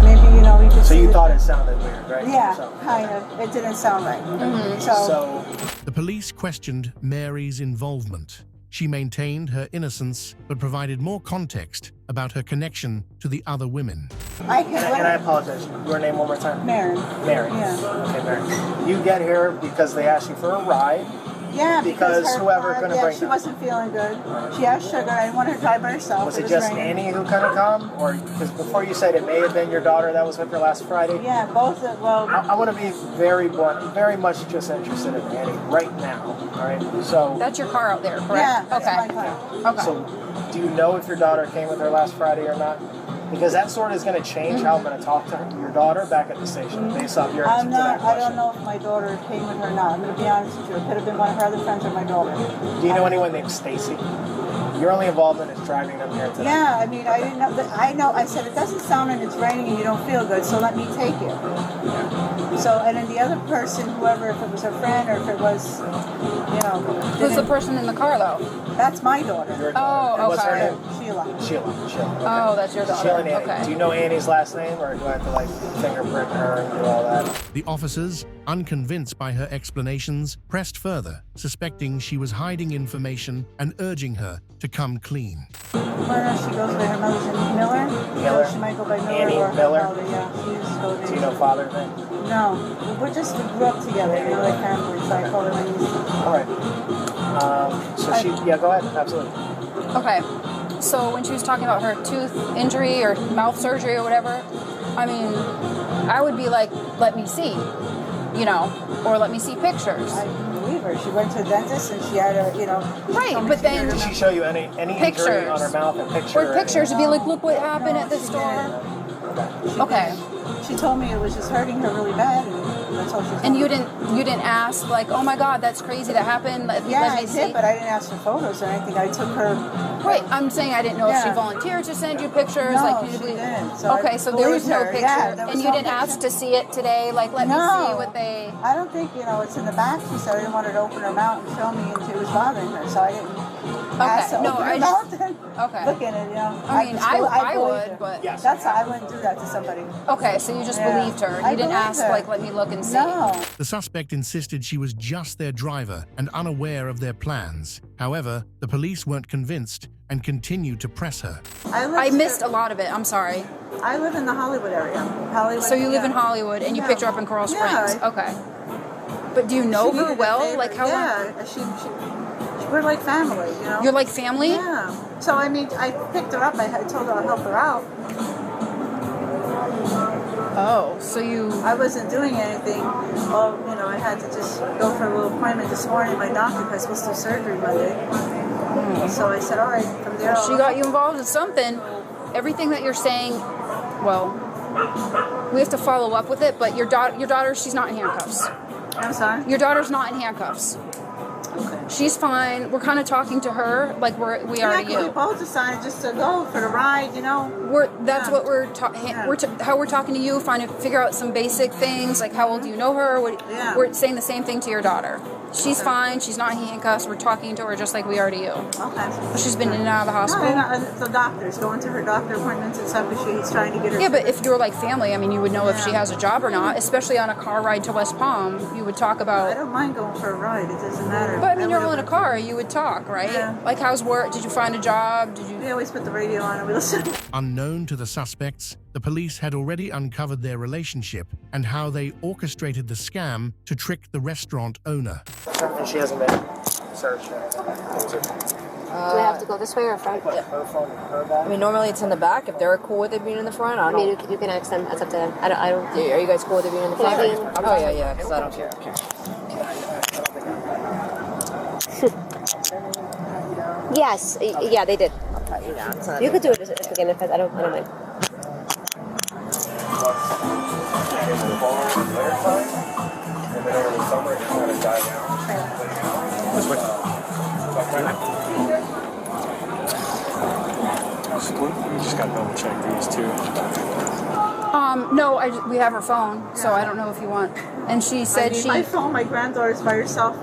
maybe, you know, we could. So you thought it sounded weird, right? Yeah, so, kind of. It didn't sound right. Mm-hmm. So the police questioned Mary's involvement. She maintained her innocence, but provided more context about her connection to the other women. And I apologize. Your name one more time? Mary. Mary. Yeah. Okay, Mary. You get here because they asked you for a ride. Yeah, because her whoever car, couldn't bring she them. wasn't feeling good. She had sugar. I didn't want her to drive by herself. Was it just raining. Annie who couldn't come? Or, because before you said it may have been your daughter that was with her last Friday? Yeah, both. I want to be very blunt, very much just interested in Annie right now, all right? So... That's your car out there, correct? Yeah, that's okay. my car. Okay. So, do you know if your daughter came with her last Friday or not? Because that sort of is going to change how I'm going to talk to your daughter back at the station based off your answer to that I question. don't know if my daughter came with her or not. I'm going to be honest with you. It could have been one of her other friends or my daughter. Do you know anyone named Stacy? Your only involvement is driving them here today. Yeah, I mean, I didn't know. I know. I said it doesn't sound and it's raining and you don't feel good, so let me take you. So, and then the other person, whoever, if it was her friend or if it was, you know, Who's the person in the car, though? That's my daughter. Your daughter. Oh, What's her okay. name? Sheila. Sheila. Okay. Oh, that's your daughter. Sheila and Annie. Okay. Do you know Annie's last name, or do I have to like fingerprint her and do all that? The officers, unconvinced by her explanations, pressed further, suspecting she was hiding information and urging her to come clean. Where she goes by her mother's name, Miller. She might go by Miller Annie or her Miller? father. Yeah, she used to go there. Do you know father's name? No, we grew up together. You know, like family. So I call her my niece. All right. So yeah, go ahead. Absolutely. Okay. So when she was talking about her tooth injury or mouth surgery or whatever, I mean, I would be like, let me see, you know, or let me see pictures. I believe her. She went to a dentist and she had a, you know. Right, but then Did she show you any pictures injury on her mouth and picture? or pictures to be like, look what happened at the store. Okay. She told me it was just hurting her really bad, and that's all she told And me. you didn't ask like, oh my God, that's crazy that happened. Let me I see. did, but I didn't ask for photos or anything. I took her. Right, I'm saying I didn't know if she Yeah. volunteered to send you pictures. No, like, she didn't. So okay, I so there was believed no her. picture, Yeah, there was and you no didn't ask picture. to see it today. Like, let me see what they. I don't think, you know, it's in the back. She said I didn't want her to open her mouth and show me, and it was bothering her, so I didn't ask to no, open I her just- mouth and okay. look at it. You know, I mean, I believed would, her. but That's how I wouldn't do that to somebody. okay, so you just Yeah. believed her. I You didn't believed ask her. like, let me look and see. No. The suspect insisted she was just their driver and unaware of their plans. However, the police weren't convinced and continued to press her. I missed a lot of it. I'm sorry. I live in the Hollywood area. Hollywood. So you live in yeah. Hollywood and you Yeah. picked her up in Coral Yeah, Springs. Okay. But do you know She her needed a well? favor. Like how long? Yeah, we're like family, you know. You're like family? Yeah. So I mean, I picked her up. I told her I'll help her out. Oh, so you... I wasn't doing anything. Well, you know, I had to just go for a little appointment this morning. My doctor was supposed to do surgery Monday. So I said, all right, from there She got you involved in something. Everything that you're saying, well, we have to follow up with it, but your daughter, she's not in handcuffs. I'm sorry? Your daughter's not in handcuffs. Okay. She's fine. We're kind of talking to her like we are to you. We both decided just to go for the ride, you know. Yeah. What how we're talking to you, figure out some basic things like how well do you know her? Yeah. We're saying the same thing to your daughter. She's fine. She's not in handcuffs. We're talking to her just like we are to you. Okay. She's been in and out of the hospital. No, the doctor's going to her doctor appointments and stuff, and she's trying to get her. Yeah, but if you're like family, I mean, you would know if she has a job or not, especially on a car ride to West Palm. You would talk about. I don't mind going for a ride. It doesn't matter. But I mean, you're all in a car. You would talk, right? Yeah. Like, how's work? Did you find a job? Did you? We always put the radio on and we listen. Unknown to the suspects, the police had already uncovered their relationship and how they orchestrated the scam to trick the restaurant owner. And she hasn't been searched. Do we have to go this way or front? I mean, normally it's in the back. If they're cool with it being in the front, I mean, you can ask them. That's up to them. I don't. Are you guys cool with it being in the Can I front? be in? Oh yeah, because I don't care. Yes. Yeah, they did. You could do it again if I don't mind. Just gotta double check these two. No, we have her phone, so I don't know if you want. And she said my phone, my granddaughter's by herself,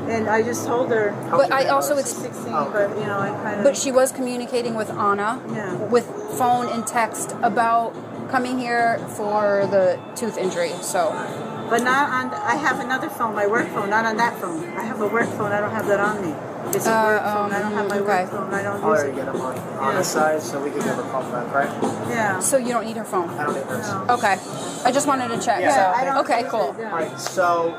and I just told her. But I also 16, but you know, I kind of. But she was communicating with Anna, with phone and text about coming here for the tooth injury. So. But not on. I have another phone, my work phone, not on that phone. I have a work phone. I don't have that on me. It's a work phone. I don't have my work phone. I don't use it. Get them on the side so we can give her call back, right? Yeah. So you don't need her phone? I don't need hers. Okay. I just wanted to check. Yeah, okay, cool. Yeah. All right, so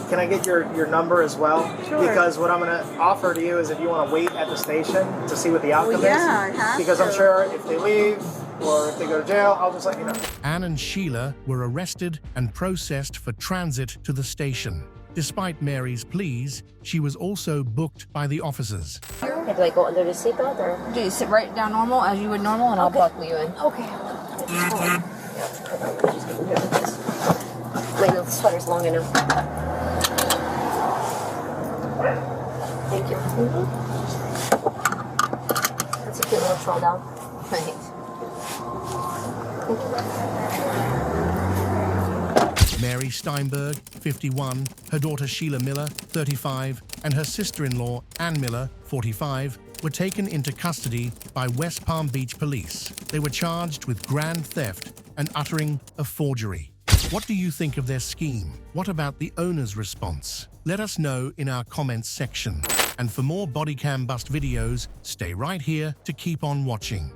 can I get your number as well? Sure. Because what I'm going to offer to you is if you want to wait at the station to see what the outcome I is. have because to. I'm sure if they leave or if they go to jail, I'll just let you know. Anne and Sheila were arrested and processed for transit to the station. Despite Mary's pleas, she was also booked by the officers. Do I go under the seatbelt or? Do you sit right down normal as you would normal, and I'll buckle you in. Okay. Wait, no, the sweater's long enough. Thank you. That's a cute little troll down. Right. Mary Steinberg, 51, her daughter Sheila Miller, 35, and her sister-in-law Ann Miller, 45, were taken into custody by West Palm Beach Police. They were charged with grand theft and uttering a forgery. What do you think of their scheme? What about the owner's response? Let us know in our comments section. And for more BodyCamBust videos, stay right here to keep on watching.